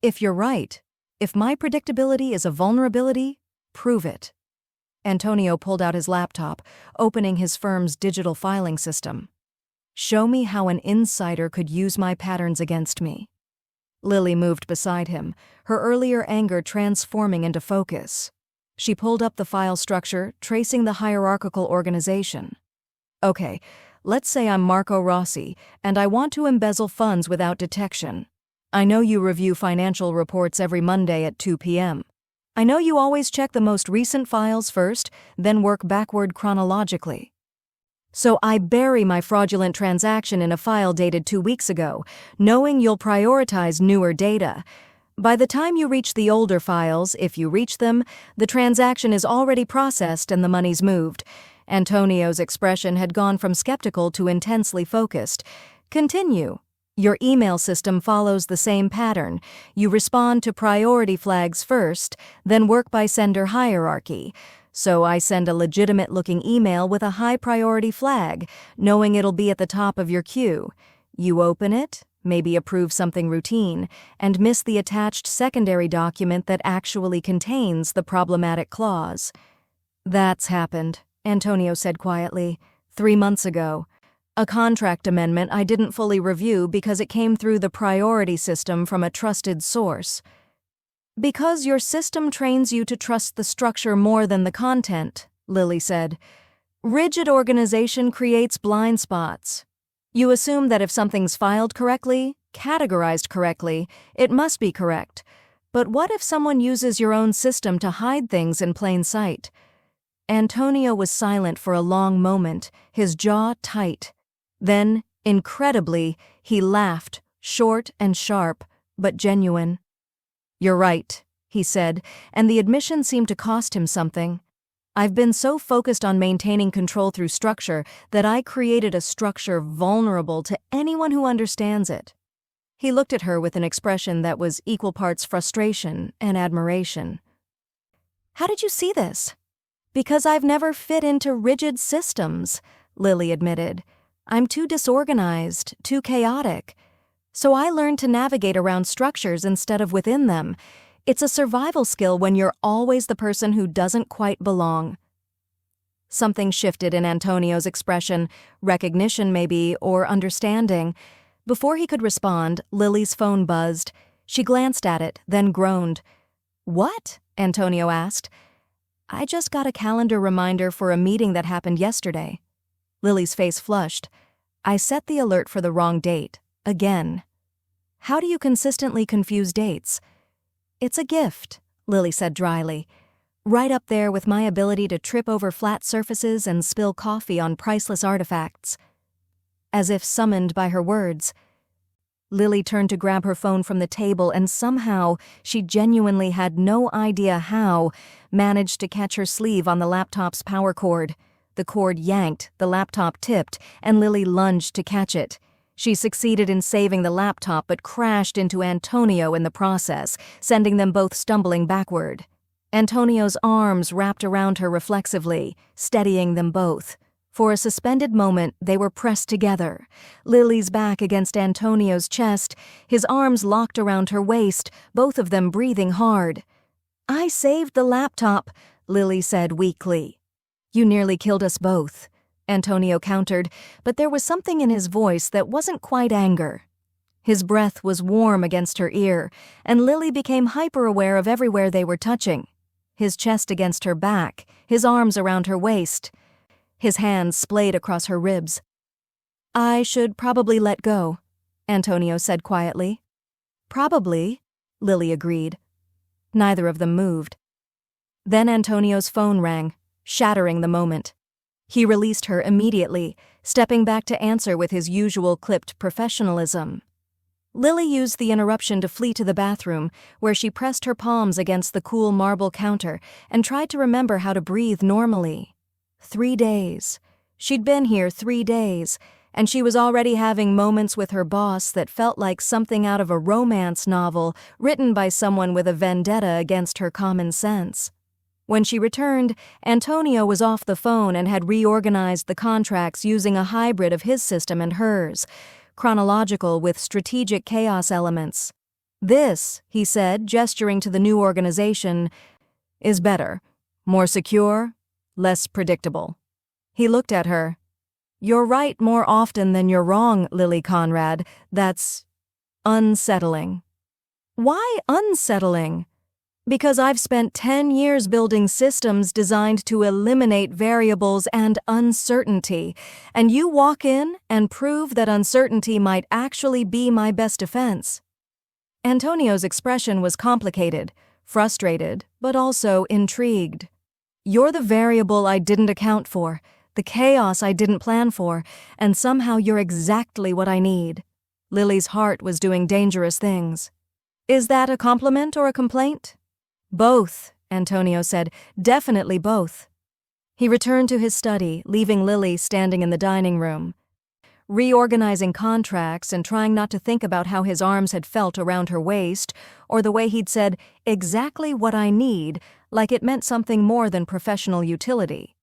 [SPEAKER 1] "If you're right, if my predictability is a vulnerability, prove it." Antonio pulled out his laptop, opening his firm's digital filing system. "Show me how an insider could use my patterns against me." Lily moved beside him, her earlier anger transforming into focus. She pulled up the file structure, tracing the hierarchical organization. "Okay, let's say I'm Marco Rossi, and I want to embezzle funds without detection. I know you review financial reports every Monday at 2 p.m. I know you always check the most recent files first, then work backward chronologically. So I bury my fraudulent transaction in a file dated 2 weeks ago, knowing you'll prioritize newer data. By the time you reach the older files, if you reach them, the transaction is already processed and the money's moved." Antonio's expression had gone from skeptical to intensely focused. "Continue. Your email system follows the same pattern. You respond to priority flags first, then work by sender hierarchy. So I send a legitimate-looking email with a high-priority flag, knowing it'll be at the top of your queue. You open it, maybe approve something routine, and miss the attached secondary document that actually contains the problematic clause." "That's happened," Antonio said quietly. 3 months ago. A contract amendment I didn't fully review because it came through the priority system from a trusted source. Because your system trains you to trust the structure more than the content, Lily said. Rigid organization creates blind spots. You assume that if something's filed correctly, categorized correctly, it must be correct. But what if someone uses your own system to hide things in plain sight? Antonio was silent for a long moment, his jaw tight. Then, incredibly, he laughed, short and sharp, but genuine. You're right, he said, and the admission seemed to cost him something. I've been so focused on maintaining control through structure that I created a structure vulnerable to anyone who understands it. He looked at her with an expression that was equal parts frustration and admiration. How did you see this? Because I've never fit into rigid systems, Lily admitted. I'm too disorganized, too chaotic. So I learned to navigate around structures instead of within them. It's a survival skill when you're always the person who doesn't quite belong. Something shifted in Antonio's expression, recognition maybe, or understanding. Before he could respond, Lily's phone buzzed. She glanced at it, then groaned. What? Antonio asked. I just got a calendar reminder for a meeting that happened yesterday. Lily's face flushed. I set the alert for the wrong date. Again. How do you consistently confuse dates? It's a gift, Lily said dryly. Right up there with my ability to trip over flat surfaces and spill coffee on priceless artifacts. As if summoned by her words. Lily turned to grab her phone from the table and somehow, she genuinely had no idea how, managed to catch her sleeve on the laptop's power cord. The cord yanked, the laptop tipped, and Lily lunged to catch it. She succeeded in saving the laptop but crashed into Antonio in the process, sending them both stumbling backward. Antonio's arms wrapped around her reflexively, steadying them both. For a suspended moment, they were pressed together, Lily's back against Antonio's chest, his arms locked around her waist, both of them breathing hard. I saved the laptop, Lily said weakly. You nearly killed us both, Antonio countered, but there was something in his voice that wasn't quite anger. His breath was warm against her ear, and Lily became hyper-aware of everywhere they were touching. His chest against her back, his arms around her waist. His hands splayed across her ribs. I should probably let go, Antonio said quietly. Probably, Lily agreed. Neither of them moved. Then Antonio's phone rang, shattering the moment. He released her immediately, stepping back to answer with his usual clipped professionalism. Lily used the interruption to flee to the bathroom, where she pressed her palms against the cool marble counter and tried to remember how to breathe normally. 3 days. She'd been here 3 days, and she was already having moments with her boss that felt like something out of a romance novel written by someone with a vendetta against her common sense. When she returned, Antonio was off the phone and had reorganized the contracts using a hybrid of his system and hers, chronological with strategic chaos elements. This, he said, gesturing to the new organization, is better, more secure, less predictable. He looked at her. You're right more often than you're wrong, Lily Conrad. That's unsettling. Why unsettling? Because I've spent 10 years building systems designed to eliminate variables and uncertainty, and you walk in and prove that uncertainty might actually be my best defense. Antonio's expression was complicated, frustrated, but also intrigued. You're the variable I didn't account for, the chaos I didn't plan for, and somehow you're exactly what I need. Lily's heart was doing dangerous things. Is that a compliment or a complaint? Both, Antonio said, definitely both. He returned to his study, leaving Lily standing in the dining room. Reorganizing contracts and trying not to think about how his arms had felt around her waist, or the way he'd said, exactly what I need, like it meant something more than professional utility.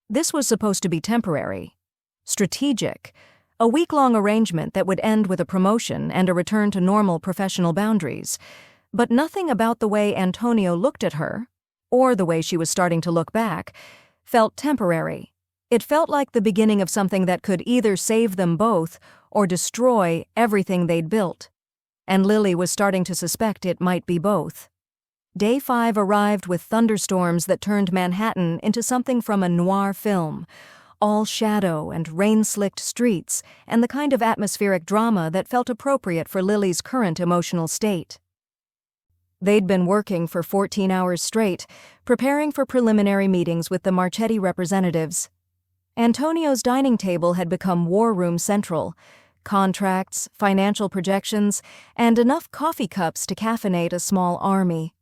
[SPEAKER 1] This was supposed to be temporary, strategic, a week-long arrangement that would end with a promotion and a return to normal professional boundaries. But nothing about the way Antonio looked at her, or the way she was starting to look back, felt temporary. It felt like the beginning of something that could either save them both or destroy everything they'd built. And Lily was starting to suspect it might be both. Day 5 arrived with thunderstorms that turned Manhattan into something from a noir film. All shadow and rain-slicked streets, and the kind of atmospheric drama that felt appropriate for Lily's current emotional state. They'd been working for 14 hours straight, preparing for preliminary meetings with the Marchetti representatives. Antonio's dining table had become war room central. Contracts, financial projections, and enough coffee cups to caffeinate a small army.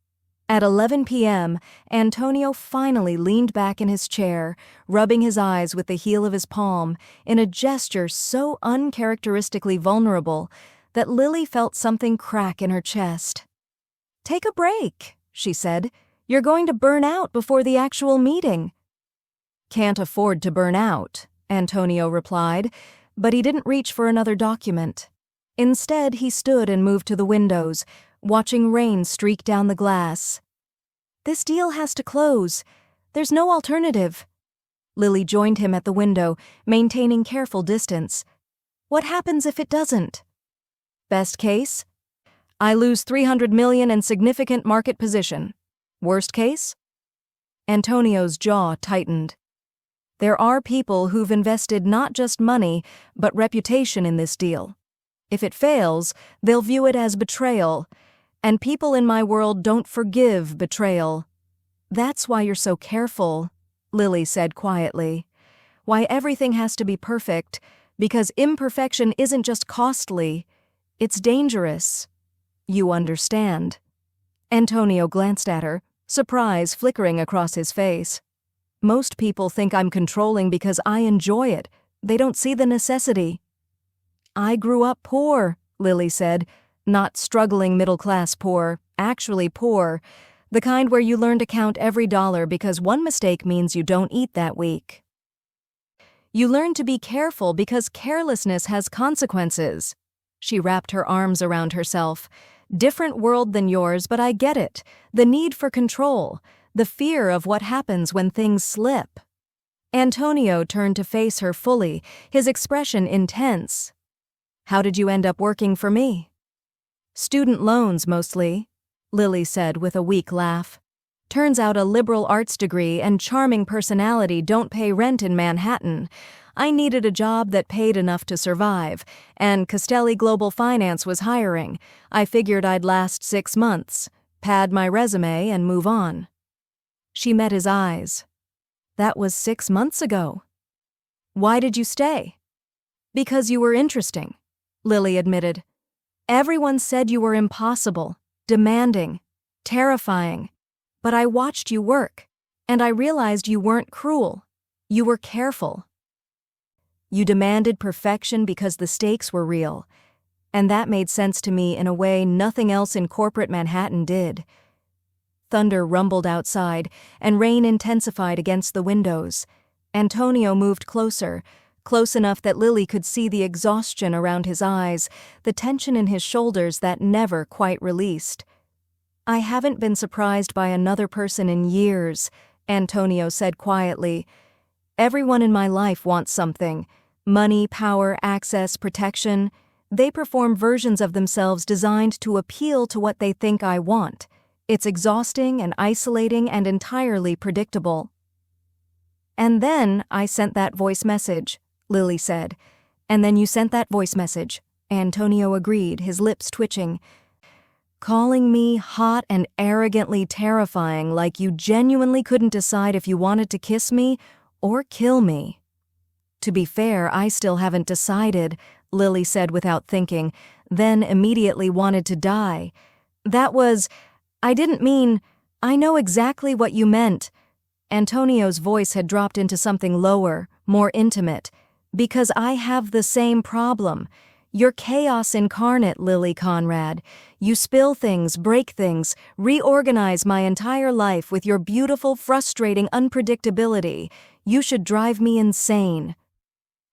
[SPEAKER 1] At 11 p.m., Antonio finally leaned back in his chair, rubbing his eyes with the heel of his palm in a gesture so uncharacteristically vulnerable that Lily felt something crack in her chest. "Take a break," she said. "You're going to burn out before the actual meeting." "Can't afford to burn out," Antonio replied, but he didn't reach for another document. Instead, he stood and moved to the windows, watching rain streak down the glass. "This deal has to close. There's no alternative." Lily joined him at the window, maintaining careful distance. "What happens if it doesn't?" "Best case? I lose $300 million in significant market position. Worst case?" Antonio's jaw tightened. There are people who've invested not just money, but reputation in this deal. If it fails, they'll view it as betrayal, and people in my world don't forgive betrayal. "That's why you're so careful," Lily said quietly. "Why everything has to be perfect, because imperfection isn't just costly, it's dangerous. You understand." Antonio glanced at her, surprise flickering across his face. "Most people think I'm controlling because I enjoy it. They don't see the necessity." "I grew up poor," Lily said. "Not struggling middle-class poor, actually poor. The kind where you learn to count every dollar because one mistake means you don't eat that week. You learn to be careful because carelessness has consequences." She wrapped her arms around herself. "Different world than yours, but I get it. The need for control. The fear of what happens when things slip." Antonio turned to face her fully, his expression intense. "How did you end up working for me?" "Student loans, mostly," Lily said with a weak laugh. "Turns out a liberal arts degree and charming personality don't pay rent in Manhattan. I needed a job that paid enough to survive, and Castelli Global Finance was hiring. I figured I'd last 6 months, pad my resume, and move on." She met his eyes. "That was 6 months ago." "Why did you stay?" "Because you were interesting," Lily admitted. "Everyone said you were impossible, demanding, terrifying. But I watched you work, and I realized you weren't cruel. You were careful. You demanded perfection because the stakes were real, and that made sense to me in a way nothing else in corporate Manhattan did." Thunder rumbled outside, and rain intensified against the windows. Antonio moved closer, close enough that Lily could see the exhaustion around his eyes, the tension in his shoulders that never quite released. "I haven't been surprised by another person in years," Antonio said quietly. "Everyone in my life wants something. Money, power, access, protection. They perform versions of themselves designed to appeal to what they think I want. It's exhausting and isolating and entirely predictable." "And then I sent that voice message," Lily said. "And then you sent that voice message," Antonio agreed, his lips twitching. "Calling me hot and arrogantly terrifying like you genuinely couldn't decide if you wanted to kiss me or kill me." "To be fair, I still haven't decided," Lily said without thinking, then immediately wanted to die. I didn't mean, I know exactly what you meant." Antonio's voice had dropped into something lower, more intimate. "Because I have the same problem. You're chaos incarnate, Lily Conrad. You spill things, break things, reorganize my entire life with your beautiful, frustrating unpredictability. You should drive me insane."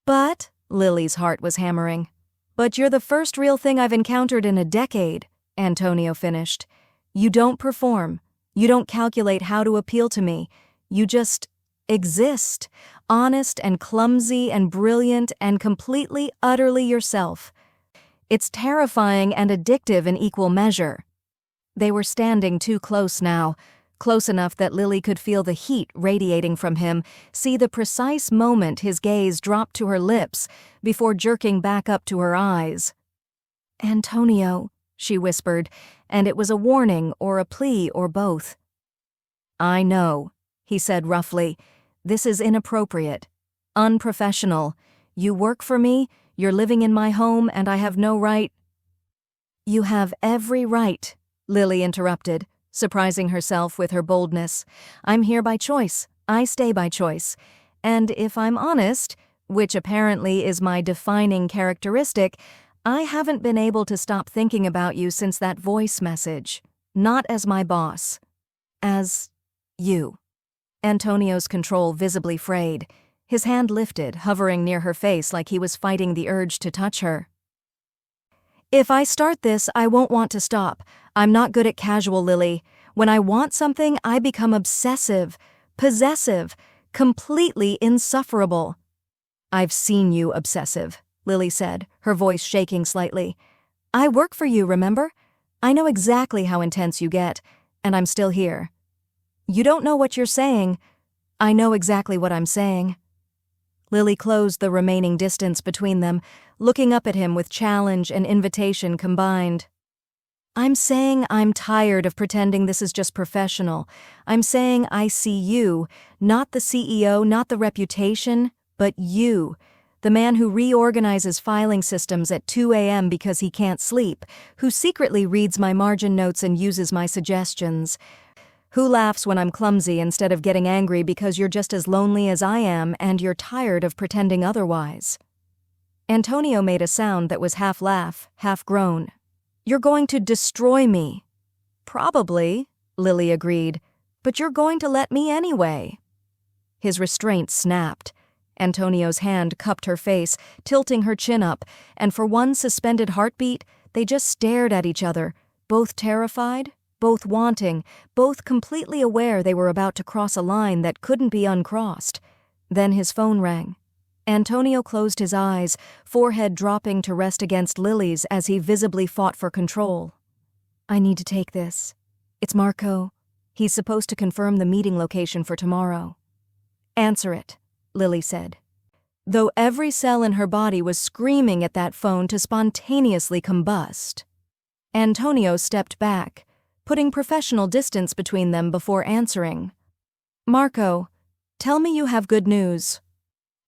[SPEAKER 1] "But," Lily's heart was hammering, "but you're the first real thing I've encountered in a decade," Antonio finished. "You don't perform. You don't calculate how to appeal to me. You just Exist. Honest and clumsy and brilliant and completely, utterly yourself. It's terrifying and addictive in equal measure. They were standing too close now, close enough that Lily could feel the heat radiating from him, see the precise moment his gaze dropped to her lips before jerking back up to her eyes. "Antonio," she whispered, and it was a warning or a plea or both. "I know," he said roughly. "This is inappropriate. Unprofessional. You work for me, you're living in my home, and I have no right—" "You have every right," Lily interrupted, surprising herself with her boldness. "I'm here by choice. I stay by choice. And if I'm honest, which apparently is my defining characteristic, I haven't been able to stop thinking about you since that voice message. Not as my boss. As you." Antonio's control visibly frayed. His hand lifted, hovering near her face like he was fighting the urge to touch her. "If I start this, I won't want to stop. I'm not good at casual, Lily. When I want something, I become obsessive, possessive, completely insufferable." "I've seen you obsessive," Lily said, her voice shaking slightly. "I work for you, remember? I know exactly how intense you get, and I'm still here." "You don't know what you're saying." "I know exactly what I'm saying." Lily closed the remaining distance between them, looking up at him with challenge and invitation combined. "I'm saying I'm tired of pretending this is just professional. I'm saying I see you, not the CEO, not the reputation, but you, the man who reorganizes filing systems at 2 a.m. because he can't sleep, who secretly reads my margin notes and uses my suggestions, who laughs when I'm clumsy instead of getting angry because you're just as lonely as I am and you're tired of pretending otherwise." Antonio made a sound that was half laugh, half groan. "You're going to destroy me." "Probably," Lily agreed, "but you're going to let me anyway." His restraint snapped. Antonio's hand cupped her face, tilting her chin up, and for one suspended heartbeat, they just stared at each other, both terrified, both wanting, both completely aware they were about to cross a line that couldn't be uncrossed. Then his phone rang. Antonio closed his eyes, forehead dropping to rest against Lily's as he visibly fought for control. "I need to take this. It's Marco. He's supposed to confirm the meeting location for tomorrow." "Answer it," Lily said. Though every cell in her body was screaming at that phone to spontaneously combust. Antonio stepped back, putting professional distance between them before answering. "Marco, tell me you have good news."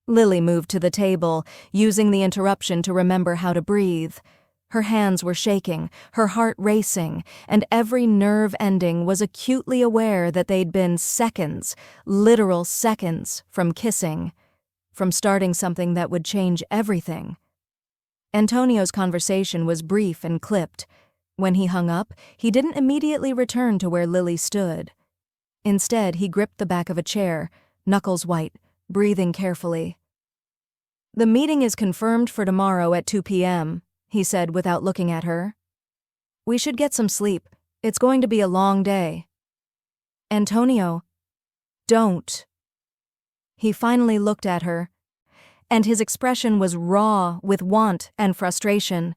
[SPEAKER 1] Lily moved to the table, using the interruption to remember how to breathe. Her hands were shaking, her heart racing, and every nerve ending was acutely aware that they'd been seconds, literal seconds, from kissing, from starting something that would change everything. Antonio's conversation was brief and clipped. When he hung up, he didn't immediately return to where Lily stood. Instead, he gripped the back of a chair, knuckles white, breathing carefully. "The meeting is confirmed for tomorrow at 2 p.m., he said without looking at her. "We should get some sleep. It's going to be a long day." "Antonio, don't." He finally looked at her, and his expression was raw with want and frustration.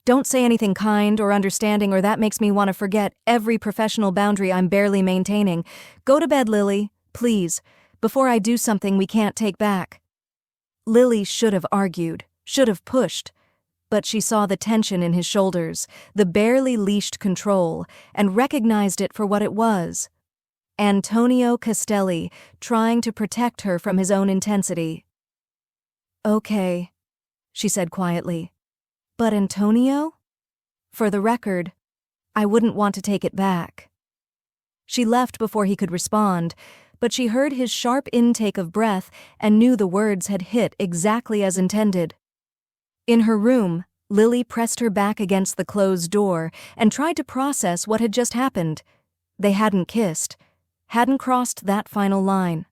[SPEAKER 1] "Don't say anything kind or understanding, or that makes me want to forget every professional boundary I'm barely maintaining. Go to bed, Lily, please, before I do something we can't take back." Lily should have argued, should have pushed, but she saw the tension in his shoulders, the barely leashed control, and recognized it for what it was. Antonio Castelli, trying to protect her from his own intensity. "Okay," she said quietly. "But Antonio? For the record, I wouldn't want to take it back." She left before he could respond, but she heard his sharp intake of breath and knew the words had hit exactly as intended. In her room, Lily pressed her back against the closed door and tried to process what had just happened. They hadn't kissed, hadn't crossed that final line.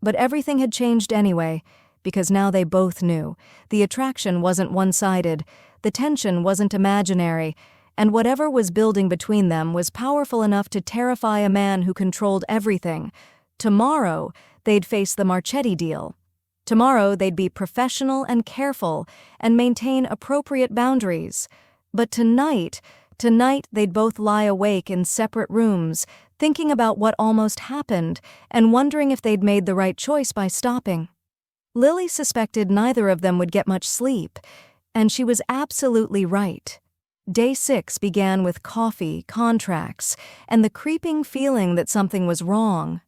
[SPEAKER 1] But everything had changed anyway, because now they both knew. The attraction wasn't one-sided, the tension wasn't imaginary, and whatever was building between them was powerful enough to terrify a man who controlled everything, Tomorrow, they'd face the Marchetti deal. Tomorrow, they'd be professional and careful and maintain appropriate boundaries. But tonight, they'd both lie awake in separate rooms, thinking about what almost happened and wondering if they'd made the right choice by stopping. Lily suspected neither of them would get much sleep, and she was absolutely right. Day 6 began with coffee, contracts, and the creeping feeling that something was wrong.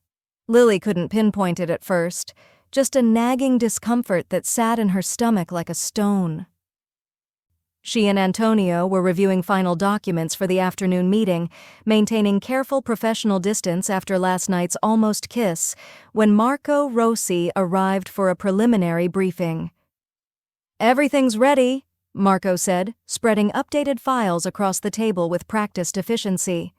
[SPEAKER 1] Lily couldn't pinpoint it at first, just a nagging discomfort that sat in her stomach like a stone. She and Antonio were reviewing final documents for the afternoon meeting, maintaining careful professional distance after last night's almost kiss, when Marco Rossi arrived for a preliminary briefing. "Everything's ready," Marco said, spreading updated files across the table with practiced efficiency.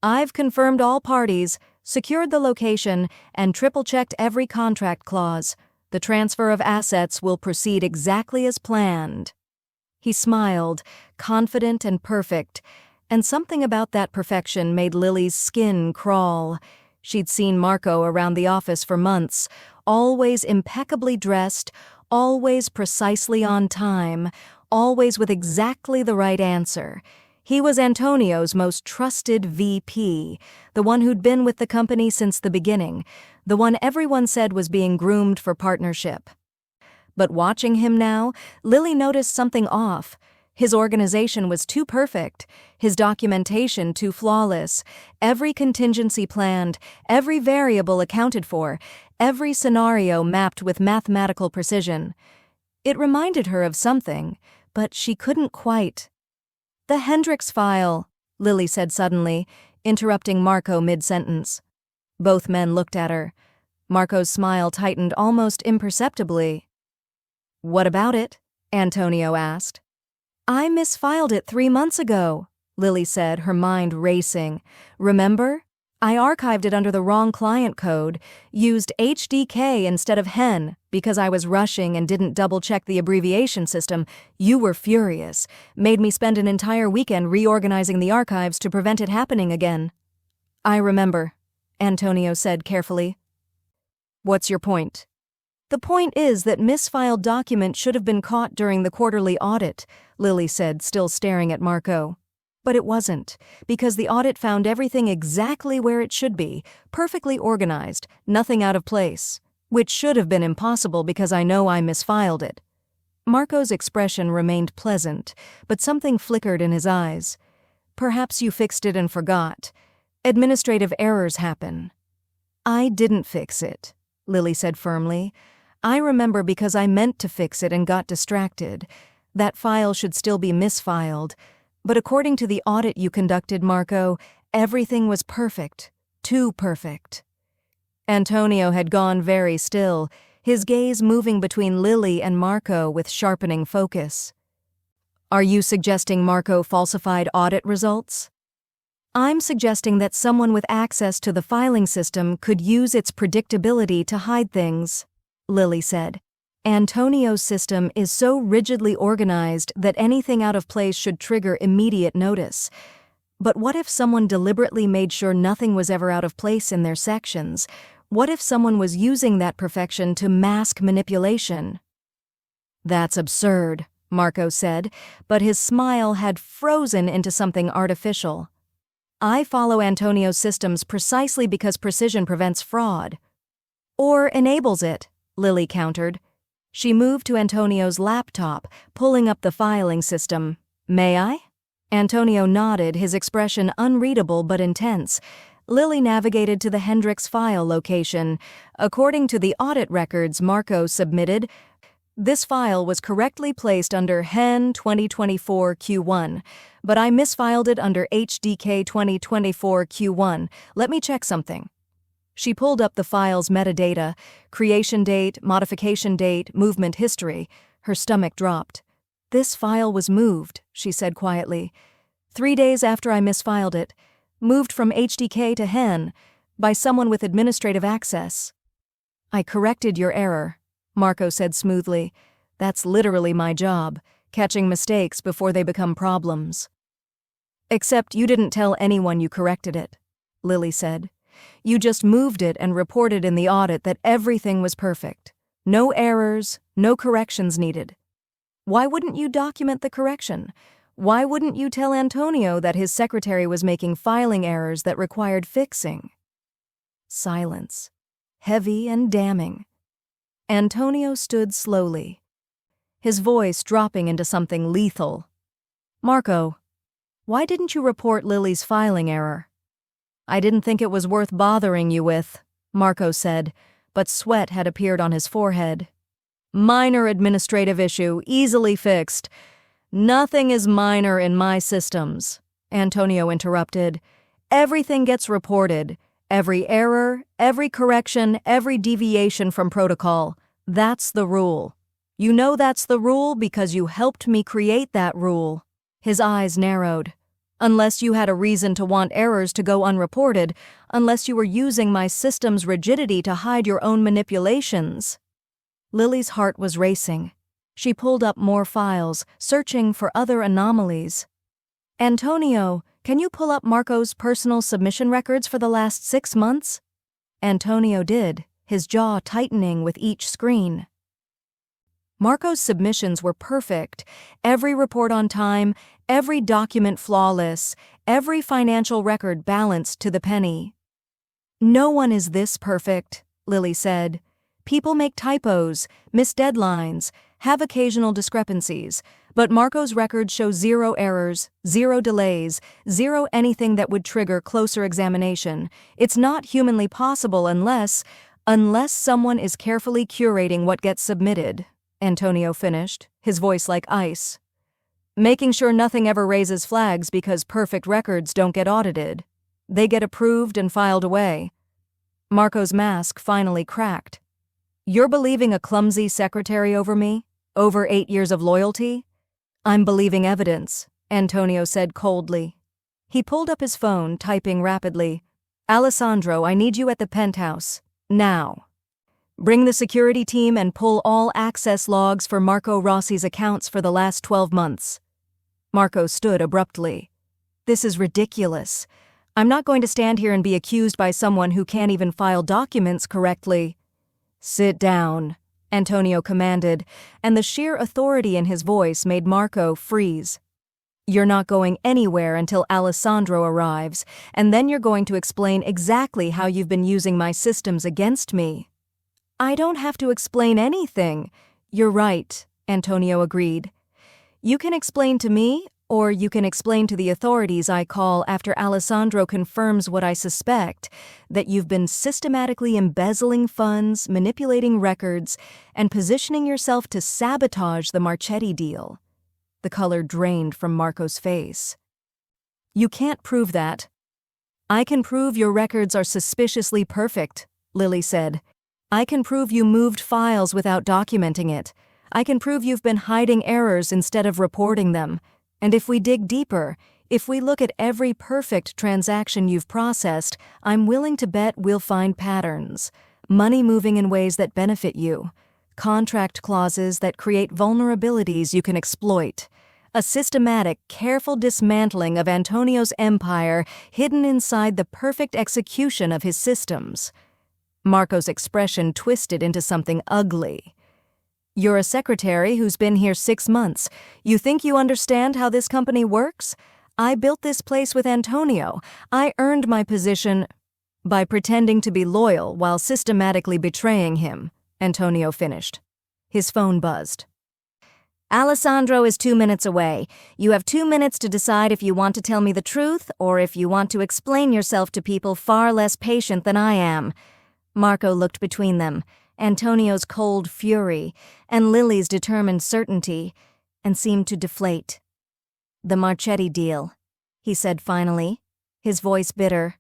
[SPEAKER 1] "I've confirmed all parties, secured the location, and triple-checked every contract clause. The transfer of assets will proceed exactly as planned." He smiled, confident and perfect, and something about that perfection made Lily's skin crawl. She'd seen Marco around the office for months, always impeccably dressed, always precisely on time, always with exactly the right answer. He was Antonio's most trusted VP, the one who'd been with the company since the beginning, the one everyone said was being groomed for partnership. But watching him now, Lily noticed something off. His organization was too perfect, his documentation too flawless, every contingency planned, every variable accounted for, every scenario mapped with mathematical precision. It reminded her of something, but she couldn't quite. "The Hendricks file," Lily said suddenly, interrupting Marco mid-sentence. Both men looked at her. Marco's smile tightened almost imperceptibly. "What about it?" Antonio asked. "I misfiled it 3 months ago," Lily said, her mind racing. "Remember? I archived it under the wrong client code, used HDK instead of HEN because I was rushing and didn't double-check the abbreviation system. You were furious, made me spend an entire weekend reorganizing the archives to prevent it happening again." "I remember," Antonio said carefully. "What's your point?" "The point is that misfiled document should have been caught during the quarterly audit," Lily said, still staring at Marco. "But it wasn't, because the audit found everything exactly where it should be, perfectly organized, nothing out of place. Which should have been impossible because I know I misfiled it." Marco's expression remained pleasant, but something flickered in his eyes. "Perhaps you fixed it and forgot. Administrative errors happen." "I didn't fix it," Lily said firmly. "I remember because I meant to fix it and got distracted. That file should still be misfiled. But according to the audit you conducted, Marco, everything was perfect. Too perfect." Antonio had gone very still, his gaze moving between Lily and Marco with sharpening focus. "Are you suggesting Marco falsified audit results?" "I'm suggesting that someone with access to the filing system could use its predictability to hide things," Lily said. "Antonio's system is so rigidly organized that anything out of place should trigger immediate notice. But what if someone deliberately made sure nothing was ever out of place in their sections? What if someone was using that perfection to mask manipulation?" "That's absurd," Marco said, but his smile had frozen into something artificial. "I follow Antonio's systems precisely because precision prevents fraud." "Or enables it," Lily countered. She moved to Antonio's laptop, pulling up the filing system. "May I?" Antonio nodded, his expression unreadable but intense. Lily navigated to the Hendricks file location. According to the audit records Marco submitted, this file was correctly placed under HEN 2024 Q1, but I misfiled it under HDK 2024 Q1. Let me check something. She pulled up the file's metadata, creation date, modification date, movement history. Her stomach dropped. "This file was moved," she said quietly. 3 days after I misfiled it. Moved from HDK to HEN, by someone with administrative access." "I corrected your error," Marco said smoothly. "That's literally my job, catching mistakes before they become problems." "Except you didn't tell anyone you corrected it," Lily said. You just moved it and reported in the audit that everything was perfect. No errors, no corrections needed. Why wouldn't you document the correction? Why wouldn't you tell Antonio that his secretary was making filing errors that required fixing? Silence. Heavy and damning. Antonio stood slowly, his voice dropping into something lethal. Marco, why didn't you report Lily's filing error? I didn't think it was worth bothering you with, Marco said, but sweat had appeared on his forehead. Minor administrative issue, easily fixed. Nothing is minor in my systems, Antonio interrupted. Everything gets reported. Every error, every correction, every deviation from protocol. That's the rule. You know that's the rule because you helped me create that rule. His eyes narrowed. Unless you had a reason to want errors to go unreported, unless you were using my system's rigidity to hide your own manipulations. Lily's heart was racing. She pulled up more files, searching for other anomalies. Antonio, can you pull up Marco's personal submission records for the last 6 months? Antonio did, his jaw tightening with each screen. Marco's submissions were perfect. Every report on time, every document flawless, every financial record balanced to the penny. No one is this perfect, Lily said. People make typos, miss deadlines, have occasional discrepancies, but Marco's records show 0 errors, 0 delays, 0 anything that would trigger closer examination. It's not humanly possible unless someone is carefully curating what gets submitted, Antonio finished, his voice like ice. Making sure nothing ever raises flags because perfect records don't get audited. They get approved and filed away. Marco's mask finally cracked. You're believing a clumsy secretary over me? Over 8 years of loyalty? I'm believing evidence, Antonio said coldly. He pulled up his phone, typing rapidly. Alessandro, I need you at the penthouse. Now. Bring the security team and pull all access logs for Marco Rossi's accounts for the last 12 months. Marco stood abruptly. This is ridiculous. I'm not going to stand here and be accused by someone who can't even file documents correctly. Sit down, Antonio commanded, and the sheer authority in his voice made Marco freeze. You're not going anywhere until Alessandro arrives, and then you're going to explain exactly how you've been using my systems against me. I don't have to explain anything. You're right, Antonio agreed. You can explain to me, or you can explain to the authorities I call after Alessandro confirms what I suspect, that you've been systematically embezzling funds, manipulating records, and positioning yourself to sabotage the Marchetti deal. The color drained from Marco's face. You can't prove that. I can prove your records are suspiciously perfect, Lily said. I can prove you moved files without documenting it. I can prove you've been hiding errors instead of reporting them. And if we dig deeper, if we look at every perfect transaction you've processed, I'm willing to bet we'll find patterns. Money moving in ways that benefit you. Contract clauses that create vulnerabilities you can exploit. A systematic, careful dismantling of Antonio's empire hidden inside the perfect execution of his systems. Marco's expression twisted into something ugly. You're a secretary who's been here 6 months. You think you understand how this company works? I built this place with Antonio. I earned my position by pretending to be loyal while systematically betraying him, Antonio finished. His phone buzzed. Alessandro is 2 minutes away. You have 2 minutes to decide if you want to tell me the truth or if you want to explain yourself to people far less patient than I am. Marco looked between them, Antonio's cold fury and Lily's determined certainty, and seemed to deflate. The Marchetti deal, he said finally, his voice bitter.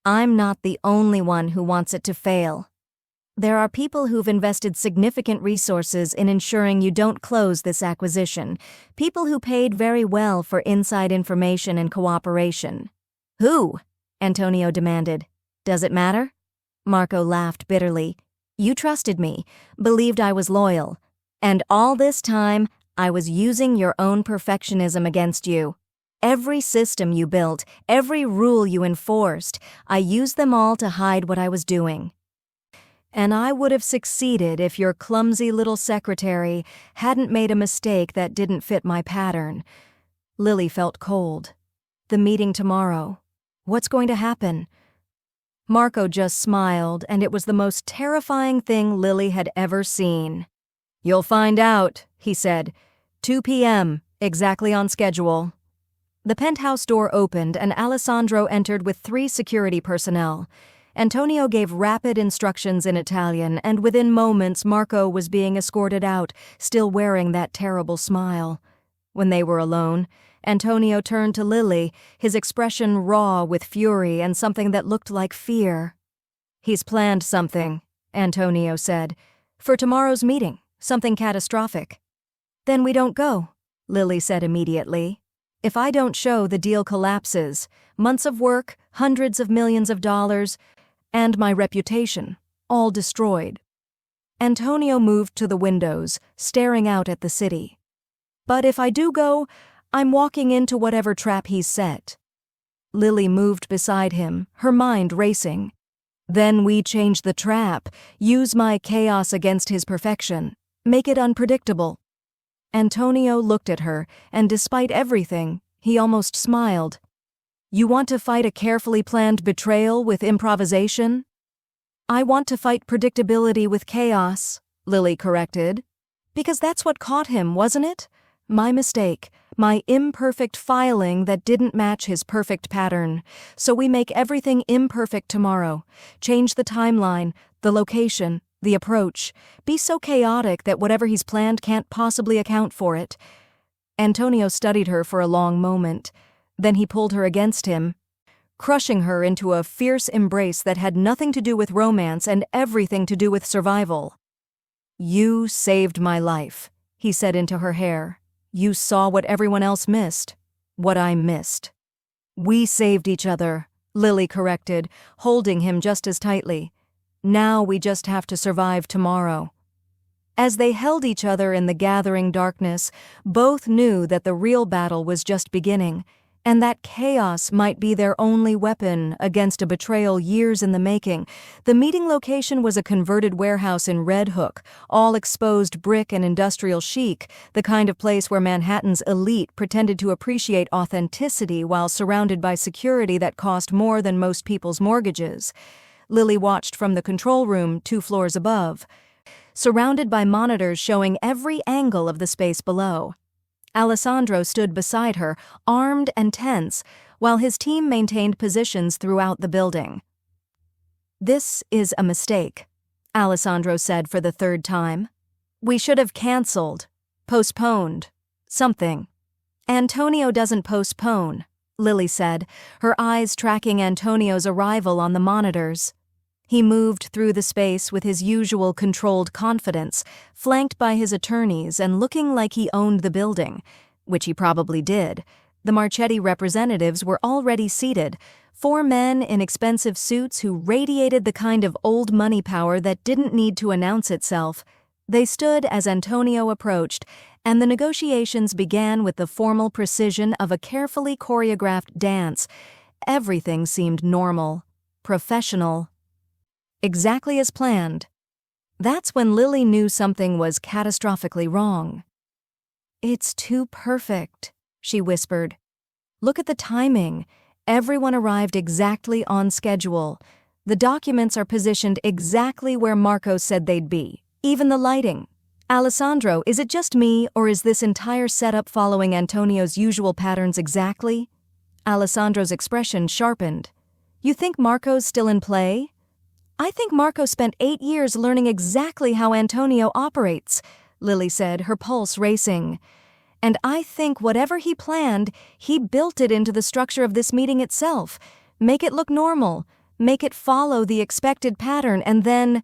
[SPEAKER 1] I'm not the only one who wants it to fail. There are people who've invested significant resources in ensuring you don't close this acquisition, people who paid very well for inside information and cooperation. Who? Antonio demanded. Does it matter? Marco laughed bitterly. You trusted me, believed I was loyal, and all this time I was using your own perfectionism against you. Every system you built, every rule you enforced, I used them all to hide what I was doing. And I would have succeeded if your clumsy little secretary hadn't made a mistake that didn't fit my pattern. Lily felt cold. The meeting tomorrow. What's going to happen? Marco just smiled, and it was the most terrifying thing Lily had ever seen. You'll find out, he said. 2 p.m., exactly on schedule. The penthouse door opened and Alessandro entered with 3 security personnel. Antonio gave rapid instructions in Italian, and within moments Marco was being escorted out, still wearing that terrible smile. When they were alone, Antonio turned to Lily, his expression raw with fury and something that looked like fear. He's planned something, Antonio said, for tomorrow's meeting, something catastrophic. Then we don't go, Lily said immediately. If I don't show, the deal collapses. Months of work, hundreds of millions of dollars, and my reputation, all destroyed. Antonio moved to the windows, staring out at the city. But if I do go, I'm walking into whatever trap he's set. Lily moved beside him, her mind racing. Then we change the trap, use my chaos against his perfection, make it unpredictable. Antonio looked at her, and despite everything, he almost smiled. You want to fight a carefully planned betrayal with improvisation? I want to fight predictability with chaos, Lily corrected. Because that's what caught him, wasn't it? My mistake, my imperfect filing that didn't match his perfect pattern. So we make everything imperfect tomorrow. Change the timeline, the location, the approach. Be so chaotic that whatever he's planned can't possibly account for it. Antonio studied her for a long moment. Then he pulled her against him, crushing her into a fierce embrace that had nothing to do with romance and everything to do with survival. You saved my life, he said into her hair. You saw what everyone else missed, what I missed. We saved each other, Lily corrected, holding him just as tightly. Now we just have to survive tomorrow. As they held each other in the gathering darkness, both knew that the real battle was just beginning, and that chaos might be their only weapon against a betrayal years in the making. The meeting location was a converted warehouse in Red Hook, all exposed brick and industrial chic, the kind of place where Manhattan's elite pretended to appreciate authenticity while surrounded by security that cost more than most people's mortgages. Lily watched from the control room 2 floors above, surrounded by monitors showing every angle of the space below. Alessandro stood beside her, armed and tense, while his team maintained positions throughout the building. This is a mistake, Alessandro said for the 3rd time. We should have canceled, postponed, something. Antonio doesn't postpone, Lily said, her eyes tracking Antonio's arrival on the monitors. He moved through the space with his usual controlled confidence, flanked by his attorneys and looking like he owned the building, which he probably did. The Marchetti representatives were already seated, 4 men in expensive suits who radiated the kind of old money power that didn't need to announce itself. They stood as Antonio approached, and the negotiations began with the formal precision of a carefully choreographed dance. Everything seemed normal, professional, exactly as planned. That's when Lily knew something was catastrophically wrong. It's too perfect, she whispered. Look at the timing. Everyone arrived exactly on schedule. The documents are positioned exactly where Marco said they'd be. Even the lighting. Alessandro, is it just me, or is this entire setup following Antonio's usual patterns exactly? Alessandro's expression sharpened. You think Marco's still in play? I think Marco spent 8 years learning exactly how Antonio operates, Lily said, her pulse racing. And I think whatever he planned, he built it into the structure of this meeting itself. Make it look normal, make it follow the expected pattern, and then…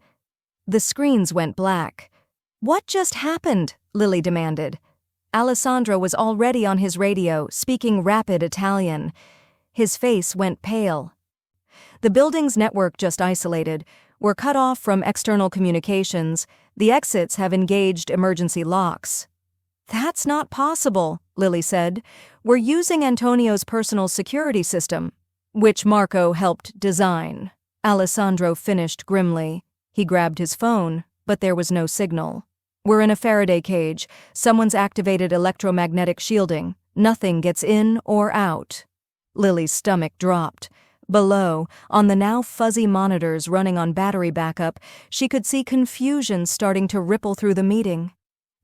[SPEAKER 1] The screens went black. What just happened? Lily demanded. Alessandro was already on his radio, speaking rapid Italian. His face went pale. The building's network just isolated. We're cut off from external communications. The exits have engaged emergency locks. That's not possible, Lily said. "We're using Antonio's personal security system, which Marco helped design." Alessandro finished grimly. He grabbed his phone, but there was no signal. "We're in a Faraday cage. Someone's activated electromagnetic shielding. Nothing gets in or out." Lily's stomach dropped. Below, on the now fuzzy monitors running on battery backup, she could see confusion starting to ripple through the meeting.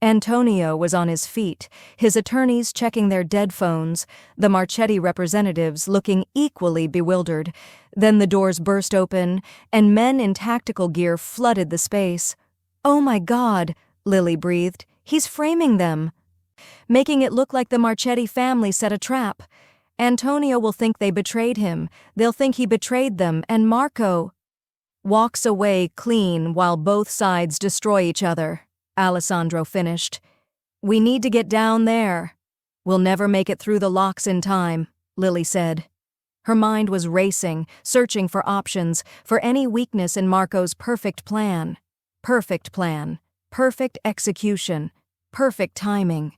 [SPEAKER 1] Antonio was on his feet, his attorneys checking their dead phones, the Marchetti representatives looking equally bewildered. Then the doors burst open, and men in tactical gear flooded the space. "Oh my God," Lily breathed. "He's framing them, making it look like the Marchetti family set a trap. Antonio will think they betrayed him. They'll think he betrayed them, and Marco walks away clean while both sides destroy each other," Alessandro finished. "We need to get down there." "We'll never make it through the locks in time," Lily said. Her mind was racing, searching for options, for any weakness in Marco's perfect plan. Perfect plan, perfect execution, perfect timing.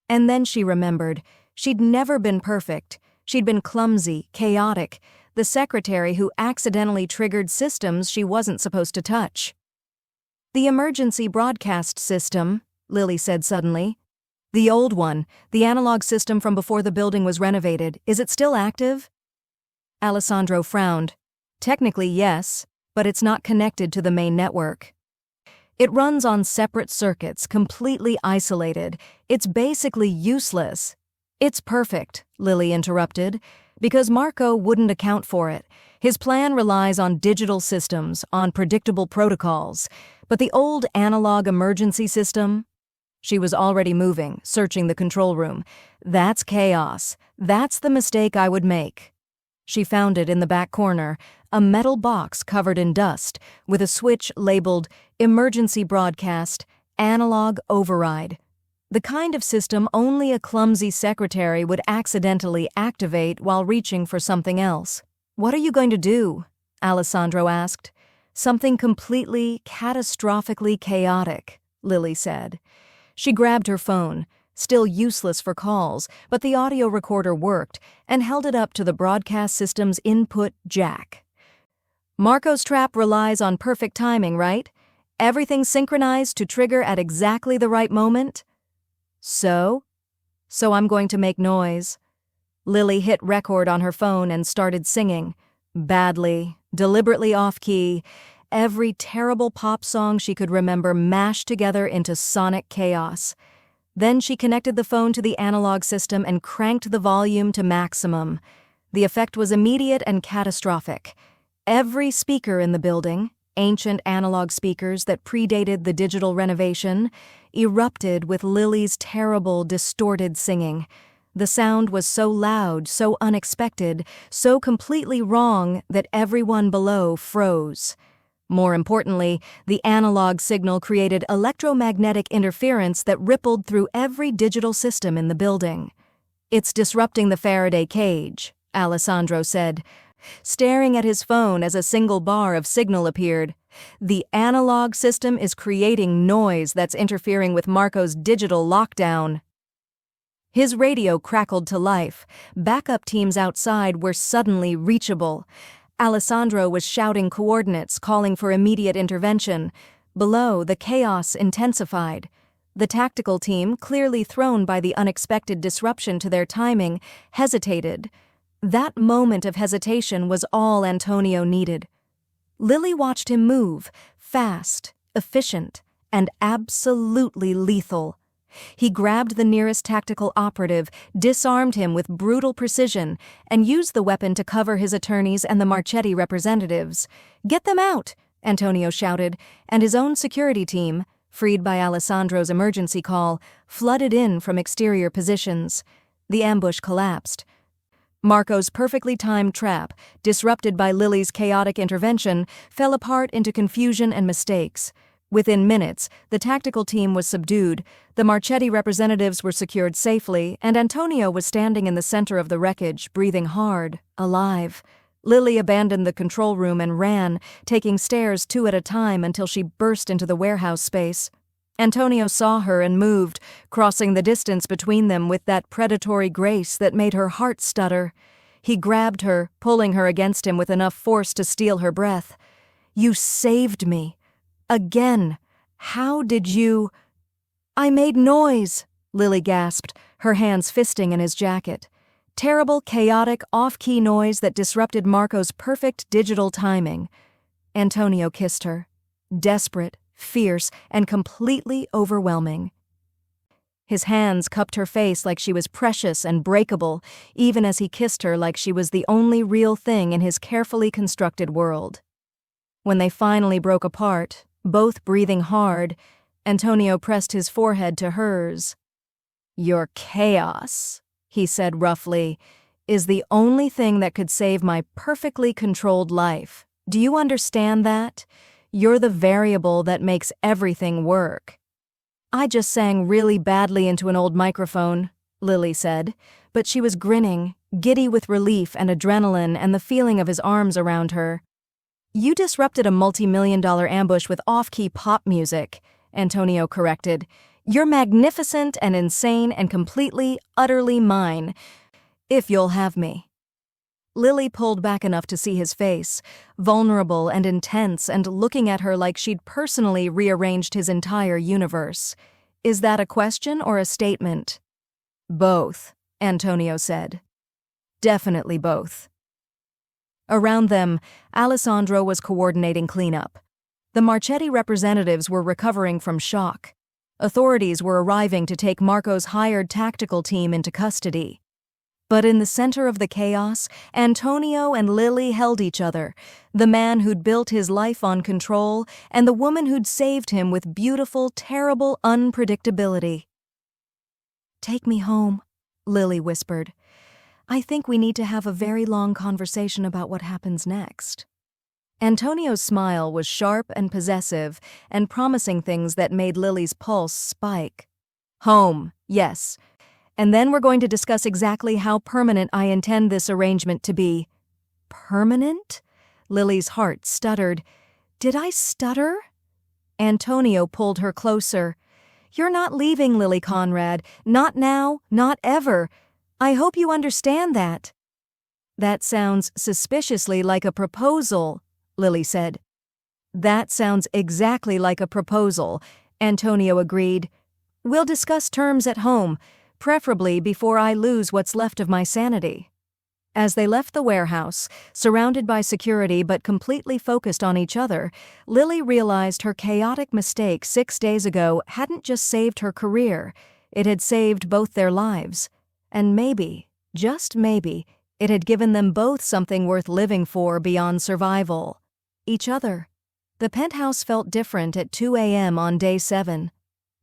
[SPEAKER 1] And then she remembered. She'd never been perfect. She'd been clumsy, chaotic, the secretary who accidentally triggered systems she wasn't supposed to touch. "The emergency broadcast system," Lily said suddenly. "The old one, the analog system from before the building was renovated, is it still active?" Alessandro frowned. "Technically, yes, but it's not connected to the main network. It runs on separate circuits, completely isolated. It's basically useless." "It's perfect," Lily interrupted, "because Marco wouldn't account for it. His plan relies on digital systems, on predictable protocols. But the old analog emergency system?" She was already moving, searching the control room. "That's chaos. That's the mistake I would make." She found it in the back corner, a metal box covered in dust, with a switch labeled Emergency Broadcast, Analog Override. The kind of system only a clumsy secretary would accidentally activate while reaching for something else. "What are you going to do?" Alessandro asked. "Something completely, catastrophically chaotic," Lily said. She grabbed her phone, still useless for calls, but the audio recorder worked, and held it up to the broadcast system's input jack. "Marco's trap relies on perfect timing, right? Everything synchronized to trigger at exactly the right moment?" So I'm going to make noise." Lily hit record on her phone and started singing. Badly, deliberately off-key, every terrible pop song she could remember mashed together into sonic chaos. Then she connected the phone to the analog system and cranked the volume to maximum. The effect was immediate and catastrophic. Every speaker in the building, ancient analog speakers that predated the digital renovation, erupted with Lily's terrible, distorted singing. The sound was so loud, so unexpected, so completely wrong that everyone below froze. More importantly, the analog signal created electromagnetic interference that rippled through every digital system in the building. "It's disrupting the Faraday cage," Alessandro said, staring at his phone as a single bar of signal appeared. "The analog system is creating noise that's interfering with Marco's digital lockdown." His radio crackled to life. Backup teams outside were suddenly reachable. Alessandro was shouting coordinates, calling for immediate intervention. Below, the chaos intensified. The tactical team, clearly thrown by the unexpected disruption to their timing, hesitated. That moment of hesitation was all Antonio needed. Lily watched him move, fast, efficient, and absolutely lethal. He grabbed the nearest tactical operative, disarmed him with brutal precision, and used the weapon to cover his attorneys and the Marchetti representatives. "Get them out!" Antonio shouted, and his own security team, freed by Alessandro's emergency call, flooded in from exterior positions. The ambush collapsed. Marco's perfectly timed trap, disrupted by Lily's chaotic intervention, fell apart into confusion and mistakes. Within minutes, the tactical team was subdued, the Marchetti representatives were secured safely, and Antonio was standing in the center of the wreckage, breathing hard, alive. Lily abandoned the control room and ran, taking stairs 2 at a time until she burst into the warehouse space. Antonio saw her and moved, crossing the distance between them with that predatory grace that made her heart stutter. He grabbed her, pulling her against him with enough force to steal her breath. "You saved me. Again. How did you—" "I made noise," Lily gasped, her hands fisting in his jacket. Terrible, chaotic, off-key noise that disrupted Marco's perfect digital timing. Antonio kissed her. Desperate, fierce, and completely overwhelming. His hands cupped her face like she was precious and breakable, even as he kissed her like she was the only real thing in his carefully constructed world. When they finally broke apart, both breathing hard, Antonio pressed his forehead to hers. "Your chaos," he said roughly, "is the only thing that could save my perfectly controlled life. Do you understand that? You're the variable that makes everything work." "I just sang really badly into an old microphone," Lily said, but she was grinning, giddy with relief and adrenaline and the feeling of his arms around her. "You disrupted a multi-million-dollar ambush with off-key pop music," Antonio corrected. "You're magnificent and insane and completely, utterly mine, if you'll have me." Lily pulled back enough to see his face, vulnerable and intense and looking at her like she'd personally rearranged his entire universe. "Is that a question or a statement?" "Both," Antonio said. "Definitely both." Around them, Alessandro was coordinating cleanup. The Marchetti representatives were recovering from shock. Authorities were arriving to take Marco's hired tactical team into custody. But in the center of the chaos, Antonio and Lily held each other, the man who'd built his life on control and the woman who'd saved him with beautiful, terrible unpredictability. "Take me home," Lily whispered. "I think we need to have a very long conversation about what happens next." Antonio's smile was sharp and possessive and promising things that made Lily's pulse spike. "Home, yes. And then we're going to discuss exactly how permanent I intend this arrangement to be." "Permanent?" Lily's heart stuttered. "Did I stutter?" Antonio pulled her closer. "You're not leaving, Lily Conrad. Not now, not ever. I hope you understand that." "That sounds suspiciously like a proposal," Lily said. "That sounds exactly like a proposal," Antonio agreed. "We'll discuss terms at home, preferably before I lose what's left of my sanity." As they left the warehouse, surrounded by security but completely focused on each other, Lily realized her chaotic mistake 6 days ago hadn't just saved her career, it had saved both their lives. And maybe, just maybe, it had given them both something worth living for beyond survival. Each other. The penthouse felt different at 2 a.m. on day 7.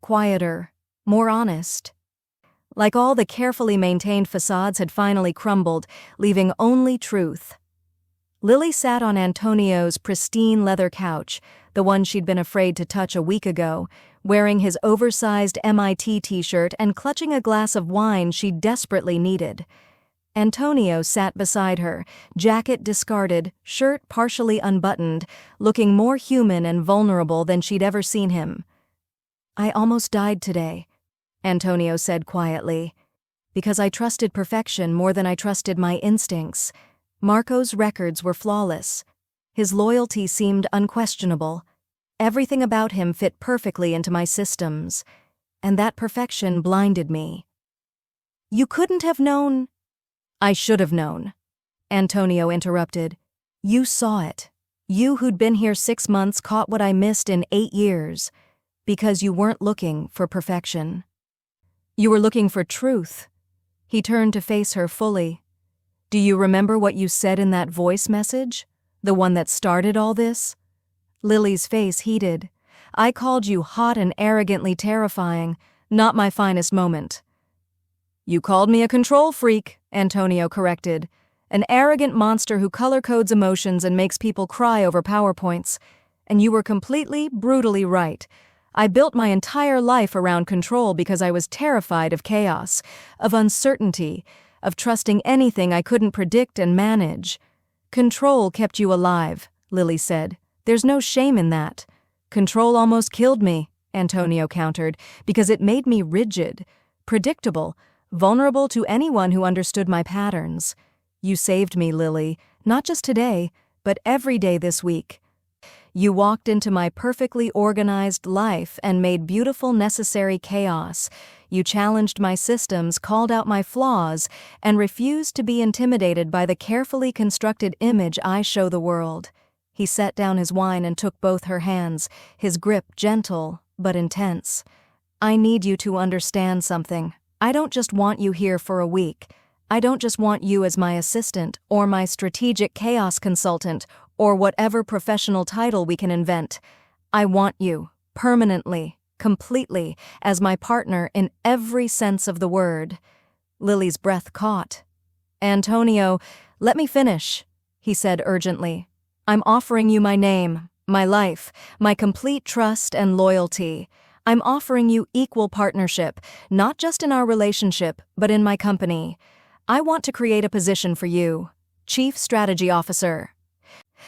[SPEAKER 1] Quieter, more honest. Like all the carefully maintained facades had finally crumbled, leaving only truth. Lily sat on Antonio's pristine leather couch, the one she'd been afraid to touch a week ago, wearing his oversized MIT t-shirt and clutching a glass of wine she desperately needed. Antonio sat beside her, jacket discarded, shirt partially unbuttoned, looking more human and vulnerable than she'd ever seen him. "I almost died today," Antonio said quietly, "because I trusted perfection more than I trusted my instincts. Marco's records were flawless. His loyalty seemed unquestionable. Everything about him fit perfectly into my systems, and that perfection blinded me." "You couldn't have known—" "I should have known," Antonio interrupted. "You saw it. You who'd been here 6 months caught what I missed in 8 years, because you weren't looking for perfection. You were looking for truth." He turned to face her fully. "Do you remember what you said in that voice message? The one that started all this?" Lily's face heated. "I called you hot and arrogantly terrifying, not my finest moment." "You called me a control freak," Antonio corrected. "An arrogant monster who color-codes emotions and makes people cry over PowerPoints. And you were completely, brutally right. I built my entire life around control because I was terrified of chaos, of uncertainty, of trusting anything I couldn't predict and manage. Control kept you alive," Lily said. "There's no shame in that. Control almost killed me," Antonio countered, because it made me rigid, predictable, vulnerable to anyone who understood my patterns. You saved me, Lily, not just today, but every day this week. You walked into my perfectly organized life and made beautiful, necessary chaos. You challenged my systems, called out my flaws, and refused to be intimidated by the carefully constructed image I show the world. He set down his wine and took both her hands, his grip gentle but intense. I need you to understand something. I don't just want you here for a week. I don't just want you as my assistant or my strategic chaos consultant or whatever professional title we can invent. I want you, permanently, completely, as my partner in every sense of the word. Lily's breath caught. Antonio, let me finish, he said urgently. I'm offering you my name, my life, my complete trust and loyalty. I'm offering you equal partnership, not just in our relationship, but in my company. I want to create a position for you, Chief Strategy Officer.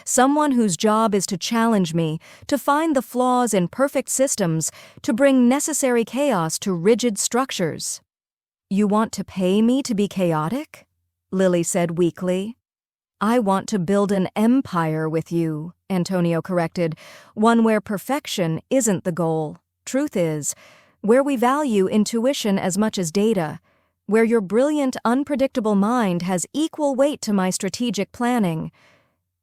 [SPEAKER 1] Someone whose job is to challenge me, to find the flaws in perfect systems, to bring necessary chaos to rigid structures. You want to pay me to be chaotic? Lily said weakly. I want to build an empire with you, Antonio corrected, one where perfection isn't the goal. Truth is, where we value intuition as much as data, where your brilliant, unpredictable mind has equal weight to my strategic planning.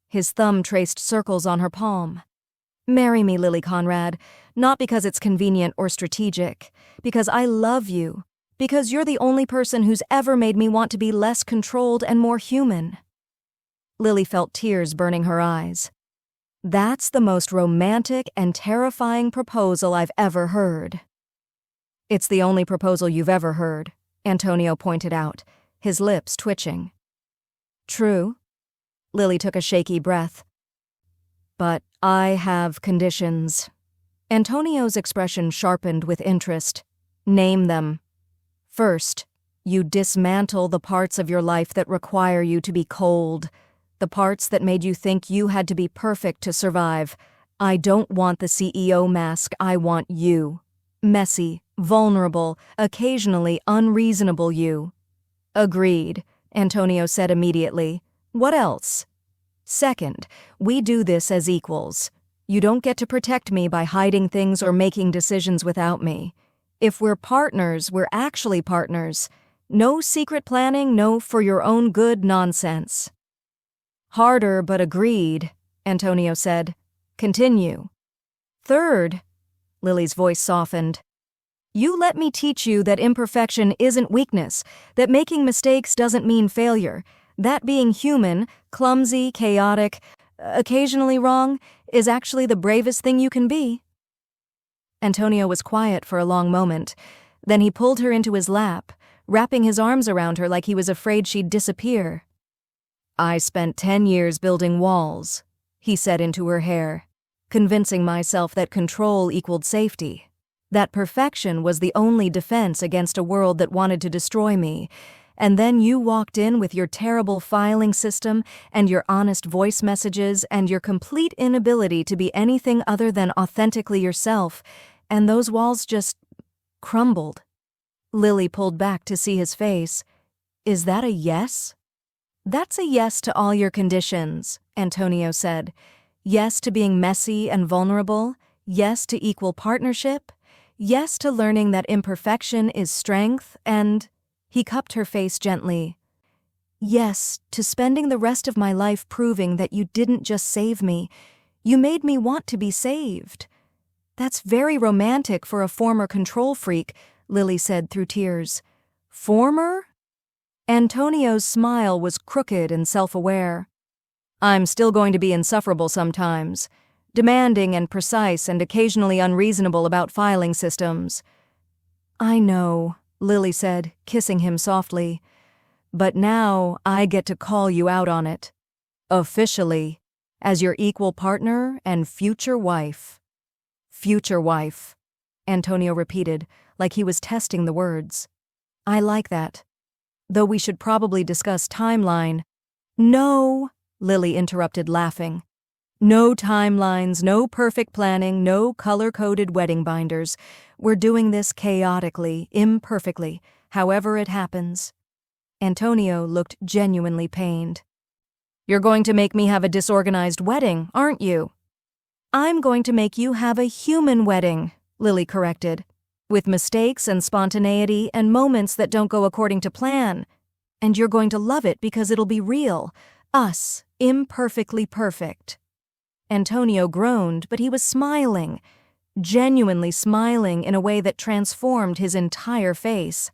[SPEAKER 1] His thumb traced circles on her palm. Marry me, Lily Conrad, not because it's convenient or strategic, because I love you, because you're the only person who's ever made me want to be less controlled and more human. Lily felt tears burning her eyes. That's the most romantic and terrifying proposal I've ever heard. It's the only proposal you've ever heard, Antonio pointed out, his lips twitching. True. Lily took a shaky breath. But I have conditions. Antonio's expression sharpened with interest. Name them. First, you dismantle the parts of your life that require you to be cold, the parts that made you think you had to be perfect to survive. I don't want the CEO mask, I want you. Messy, vulnerable, occasionally unreasonable you. Agreed, Antonio said immediately. What else? Second, we do this as equals. You don't get to protect me by hiding things or making decisions without me. If we're partners, we're actually partners. No secret planning, no for your own good nonsense. Harder, but agreed, Antonio said. Continue. Third, Lily's voice softened. You let me teach you that imperfection isn't weakness, that making mistakes doesn't mean failure, that being human, clumsy, chaotic, occasionally wrong, is actually the bravest thing you can be. Antonio was quiet for a long moment. Then he pulled her into his lap, wrapping his arms around her like he was afraid she'd disappear. I spent 10 years building walls, he said into her hair, convincing myself that control equaled safety, that perfection was the only defense against a world that wanted to destroy me. And then you walked in with your terrible filing system and your honest voice messages and your complete inability to be anything other than authentically yourself, and those walls just crumbled. Lily pulled back to see his face. Is that a yes? That's a yes to all your conditions, Antonio said. Yes to being messy and vulnerable. Yes to equal partnership. Yes to learning that imperfection is strength and... He cupped her face gently. Yes, to spending the rest of my life proving that you didn't just save me. You made me want to be saved. That's very romantic for a former control freak, Lily said through tears. Former? Antonio's smile was crooked and self-aware. I'm still going to be insufferable sometimes, demanding and precise and occasionally unreasonable about filing systems. I know, Lily said, kissing him softly. But now I get to call you out on it. Officially, as your equal partner and future wife. Future wife, Antonio repeated, like he was testing the words. I like that. Though we should probably discuss timeline. No, Lily interrupted, laughing. No timelines, no perfect planning, no color-coded wedding binders. We're doing this chaotically, imperfectly, however it happens. Antonio looked genuinely pained. You're going to make me have a disorganized wedding, aren't you? I'm going to make you have a human wedding, Lily corrected, with mistakes and spontaneity and moments that don't go according to plan. And you're going to love it because it'll be real, us, imperfectly perfect. Antonio groaned, but he was smiling, genuinely smiling in a way that transformed his entire face.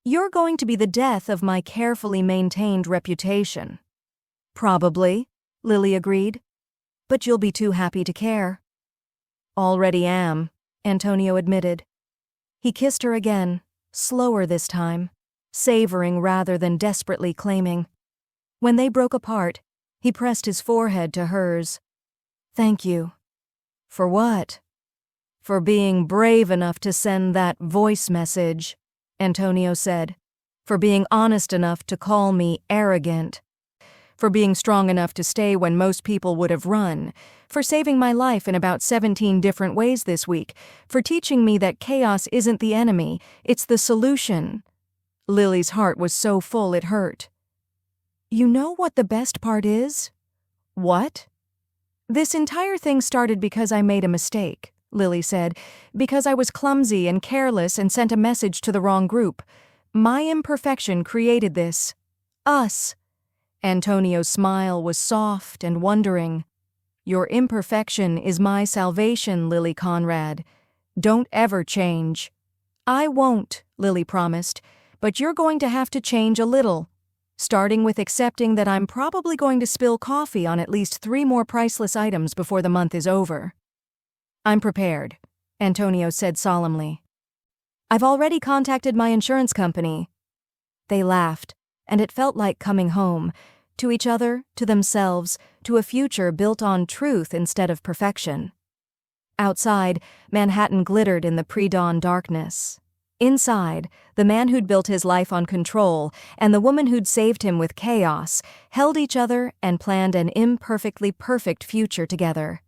[SPEAKER 1] You're going to be the death of my carefully maintained reputation. Probably, Lily agreed, but you'll be too happy to care. Already am, Antonio admitted. He kissed her again, slower this time, savoring rather than desperately claiming. When they broke apart, he pressed his forehead to hers. Thank you. For what? For being brave enough to send that voice message, Antonio said. For being honest enough to call me arrogant. For being strong enough to stay when most people would have run. For saving my life in about 17 different ways this week. For teaching me that chaos isn't the enemy, it's the solution. Lily's heart was so full it hurt. You know what the best part is? What? This entire thing started because I made a mistake, Lily said, because I was clumsy and careless and sent a message to the wrong group. My imperfection created this. Us. Antonio's smile was soft and wondering. Your imperfection is my salvation, Lily Conrad. Don't ever change. I won't, Lily promised, but you're going to have to change a little. Starting with accepting that I'm probably going to spill coffee on at least 3 more priceless items before the month is over. I'm prepared, Antonio said solemnly. I've already contacted my insurance company. They laughed, and it felt like coming home, to each other, to themselves, to a future built on truth instead of perfection. Outside, Manhattan glittered in the pre-dawn darkness. Inside, the man who'd built his life on control and the woman who'd saved him with chaos held each other and planned an imperfectly perfect future together.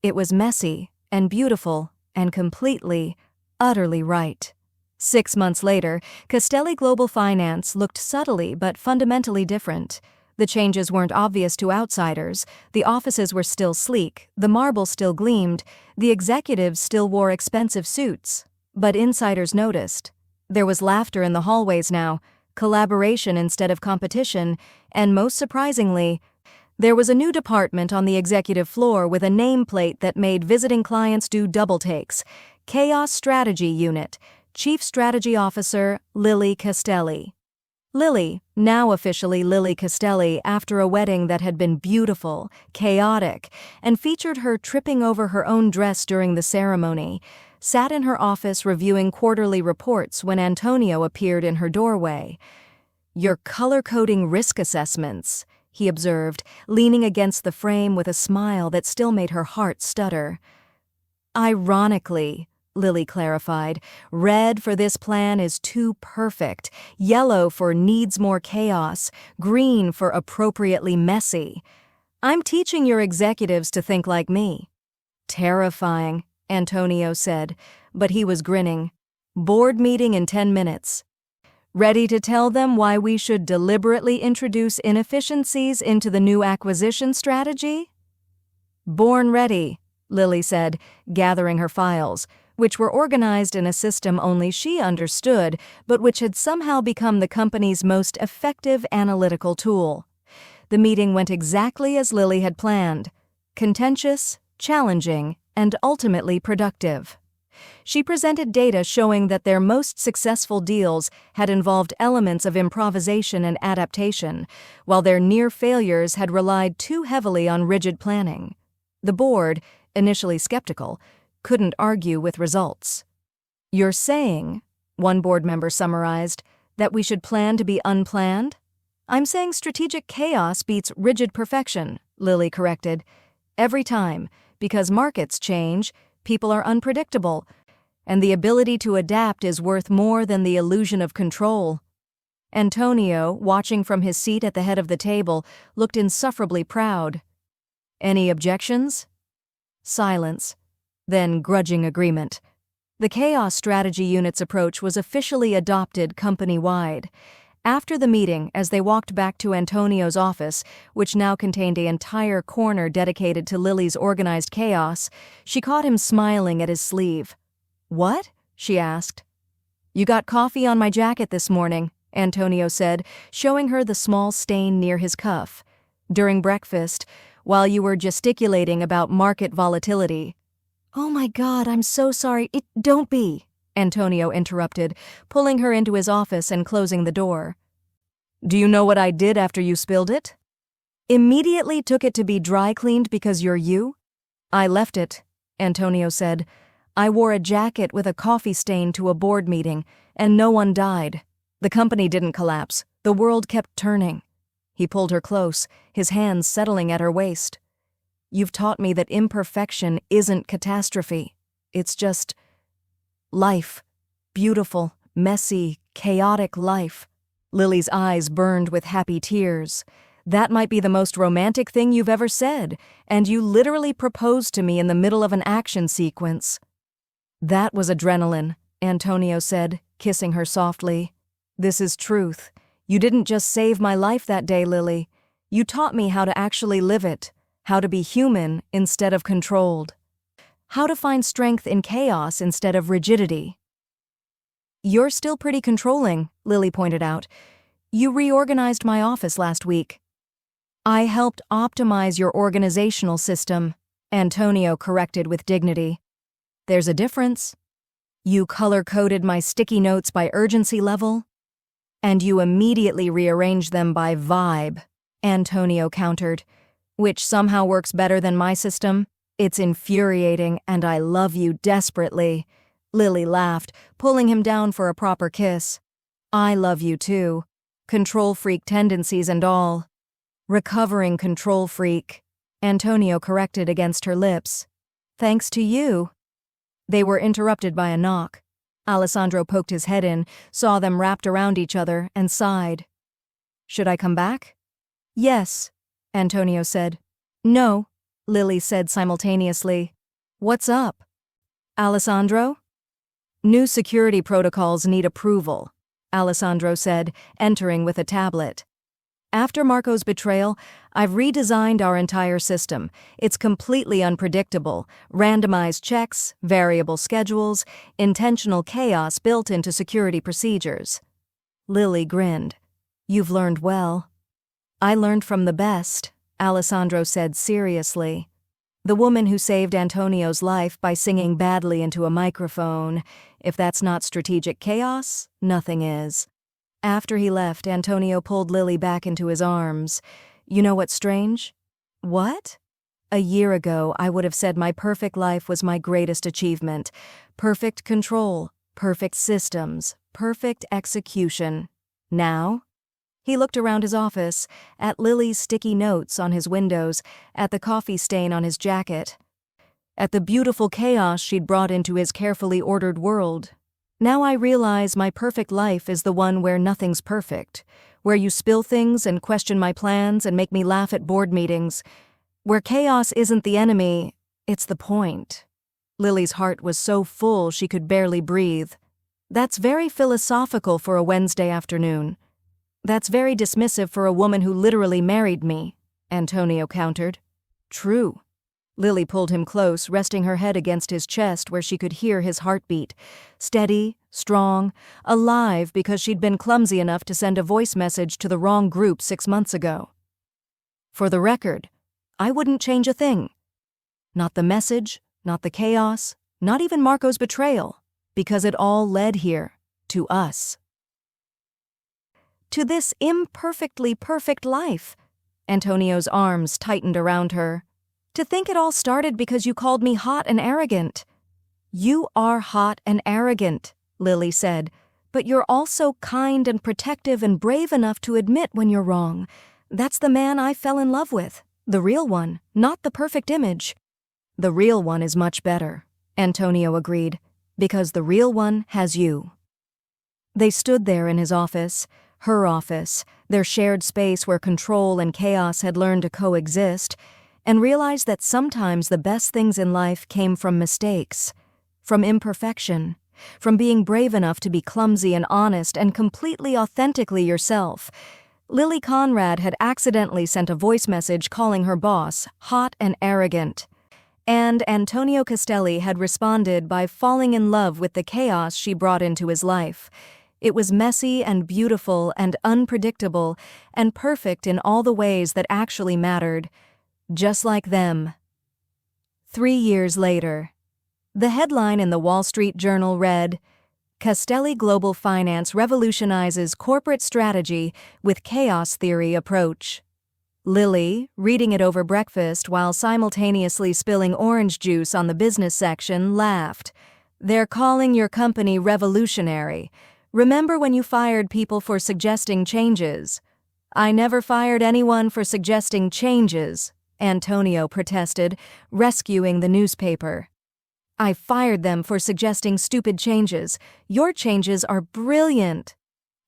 [SPEAKER 1] It was messy and beautiful and completely, utterly right. 6 months later, Castelli Global Finance looked subtly but fundamentally different. The changes weren't obvious to outsiders. The offices were still sleek, the marble still gleamed, the executives still wore expensive suits. But insiders noticed. There was laughter in the hallways now, collaboration instead of competition, and most surprisingly, there was a new department on the executive floor with a nameplate that made visiting clients do double takes. Chaos Strategy Unit, Chief Strategy Officer Lily Castelli. Lily, now officially Lily Castelli after a wedding that had been beautiful, chaotic, and featured her tripping over her own dress during the ceremony, sat in her office reviewing quarterly reports when Antonio appeared in her doorway. Your color-coding risk assessments, he observed, leaning against the frame with a smile that still made her heart stutter. Ironically, Lily clarified, red for this plan is too perfect, yellow for needs more chaos, green for appropriately messy. I'm teaching your executives to think like me. Terrifying, Antonio said, but he was grinning. Board meeting in 10 minutes. Ready to tell them why we should deliberately introduce inefficiencies into the new acquisition strategy? Born ready, Lily said, gathering her files, which were organized in a system only she understood, but which had somehow become the company's most effective analytical tool. The meeting went exactly as Lily had planned. Contentious, challenging, and ultimately productive. She presented data showing that their most successful deals had involved elements of improvisation and adaptation, while their near failures had relied too heavily on rigid planning. The board, initially skeptical, couldn't argue with results. You're saying, one board member summarized, that we should plan to be unplanned? I'm saying strategic chaos beats rigid perfection, Lily corrected. Every time, because markets change, people are unpredictable, and the ability to adapt is worth more than the illusion of control. Antonio, watching from his seat at the head of the table, looked insufferably proud. Any objections? Silence. Then grudging agreement. The Chaos Strategy Unit's approach was officially adopted company-wide. After the meeting, as they walked back to Antonio's office, which now contained an entire corner dedicated to Lily's organized chaos, she caught him smiling at his sleeve. "What?" she asked. "You got coffee on my jacket this morning," Antonio said, showing her the small stain near his cuff. "During breakfast, while you were gesticulating about market volatility." "Oh my God, I'm so sorry. Don't be," Antonio interrupted, pulling her into his office and closing the door. "Do you know what I did after you spilled it?" "Immediately took it to be dry cleaned because you're you?" "I left it," Antonio said. "I wore a jacket with a coffee stain to a board meeting, and no one died. The company didn't collapse. The world kept turning." He pulled her close, his hands settling at her waist. "You've taught me that imperfection isn't catastrophe. It's just life. Beautiful, messy, chaotic life." Lily's eyes burned with happy tears. "That might be the most romantic thing you've ever said, and you literally proposed to me in the middle of an action sequence." "That was adrenaline," Antonio said, kissing her softly. "This is truth. You didn't just save my life that day, Lily. You taught me how to actually live it, how to be human instead of controlled. How to find strength in chaos instead of rigidity." "You're still pretty controlling," Lily pointed out. "You reorganized my office last week." "I helped optimize your organizational system," Antonio corrected with dignity. "There's a difference. You color-coded my sticky notes by urgency level, and you immediately rearranged them by vibe," Antonio countered. "Which somehow works better than my system. It's infuriating, and I love you desperately." Lily laughed, pulling him down for a proper kiss. "I love you too. Control freak tendencies and all." "Recovering control freak," Antonio corrected against her lips. "Thanks to you." They were interrupted by a knock. Alessandro poked his head in, saw them wrapped around each other, and sighed. "Should I come back?" "Yes," Antonio said. "No," Lily said simultaneously. "What's up?" "Alessandro?" "New security protocols need approval," Alessandro said, entering with a tablet. "After Marco's betrayal, I've redesigned our entire system. It's completely unpredictable. Randomized checks, variable schedules, intentional chaos built into security procedures." Lily grinned. "You've learned well." "I learned from the best," Alessandro said seriously. "The woman who saved Antonio's life by singing badly into a microphone. If that's not strategic chaos, nothing is." After he left, Antonio pulled Lily back into his arms. "You know what's strange?" "What?" "A year ago, I would have said my perfect life was my greatest achievement. Perfect control, perfect systems, perfect execution. Now?" He looked around his office, at Lily's sticky notes on his windows, at the coffee stain on his jacket, at the beautiful chaos she'd brought into his carefully ordered world. "Now I realize my perfect life is the one where nothing's perfect, where you spill things and question my plans and make me laugh at board meetings, where chaos isn't the enemy, it's the point." Lily's heart was so full she could barely breathe. "That's very philosophical for a Wednesday afternoon." "That's very dismissive for a woman who literally married me," Antonio countered. "True." Lily pulled him close, resting her head against his chest where she could hear his heartbeat. Steady, strong, alive because she'd been clumsy enough to send a voice message to the wrong group 6 months ago. "For the record, I wouldn't change a thing. Not the message, not the chaos, not even Marco's betrayal, because it all led here, to us. To this imperfectly perfect life." Antonio's arms tightened around her. "To think it all started because you called me hot and arrogant." "You are hot and arrogant," Lily said, "but you're also kind and protective and brave enough to admit when you're wrong. That's the man I fell in love with. The real one, not the perfect image." "The real one is much better," Antonio agreed, "because the real one has you." They stood there in his office, her office, their shared space where control and chaos had learned to coexist, and realized that sometimes the best things in life came from mistakes, from imperfection, from being brave enough to be clumsy and honest and completely authentically yourself. Lily Conrad had accidentally sent a voice message calling her boss hot and arrogant. And Antonio Castelli had responded by falling in love with the chaos she brought into his life. It was messy and beautiful and unpredictable and perfect in all the ways that actually mattered. Just like them. 3 years later. The headline in the Wall Street Journal read, Castelli Global Finance Revolutionizes Corporate Strategy with Chaos Theory Approach. Lily, reading it over breakfast while simultaneously spilling orange juice on the business section, laughed. They're calling your company revolutionary. Remember when you fired people for suggesting changes? I never fired anyone for suggesting changes, Antonio protested, rescuing the newspaper. I fired them for suggesting stupid changes. Your changes are brilliant.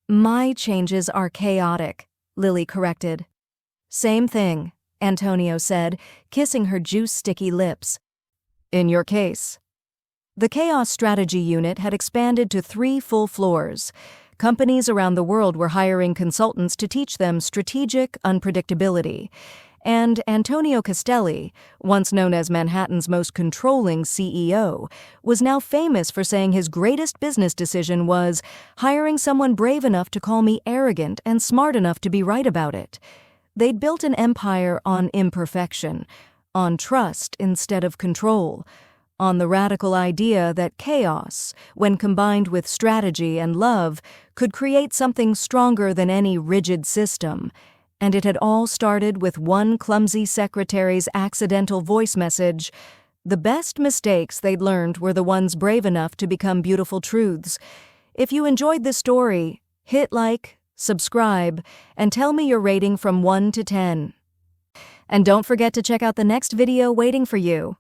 [SPEAKER 1] My changes are chaotic, Lily corrected. Same thing, Antonio said, kissing her juice-sticky lips. In your case. The Chaos Strategy Unit had expanded to 3 full floors. Companies around the world were hiring consultants to teach them strategic unpredictability. And Antonio Castelli, once known as Manhattan's most controlling CEO, was now famous for saying his greatest business decision was hiring someone brave enough to call me arrogant and smart enough to be right about it. They'd built an empire on imperfection, on trust instead of control, on the radical idea that chaos, when combined with strategy and love, could create something stronger than any rigid system. And it had all started with one clumsy secretary's accidental voice message. The best mistakes they'd learned were the ones brave enough to become beautiful truths. If you enjoyed this story, hit like, subscribe, and tell me your rating from 1 to 10. And don't forget to check out the next video waiting for you.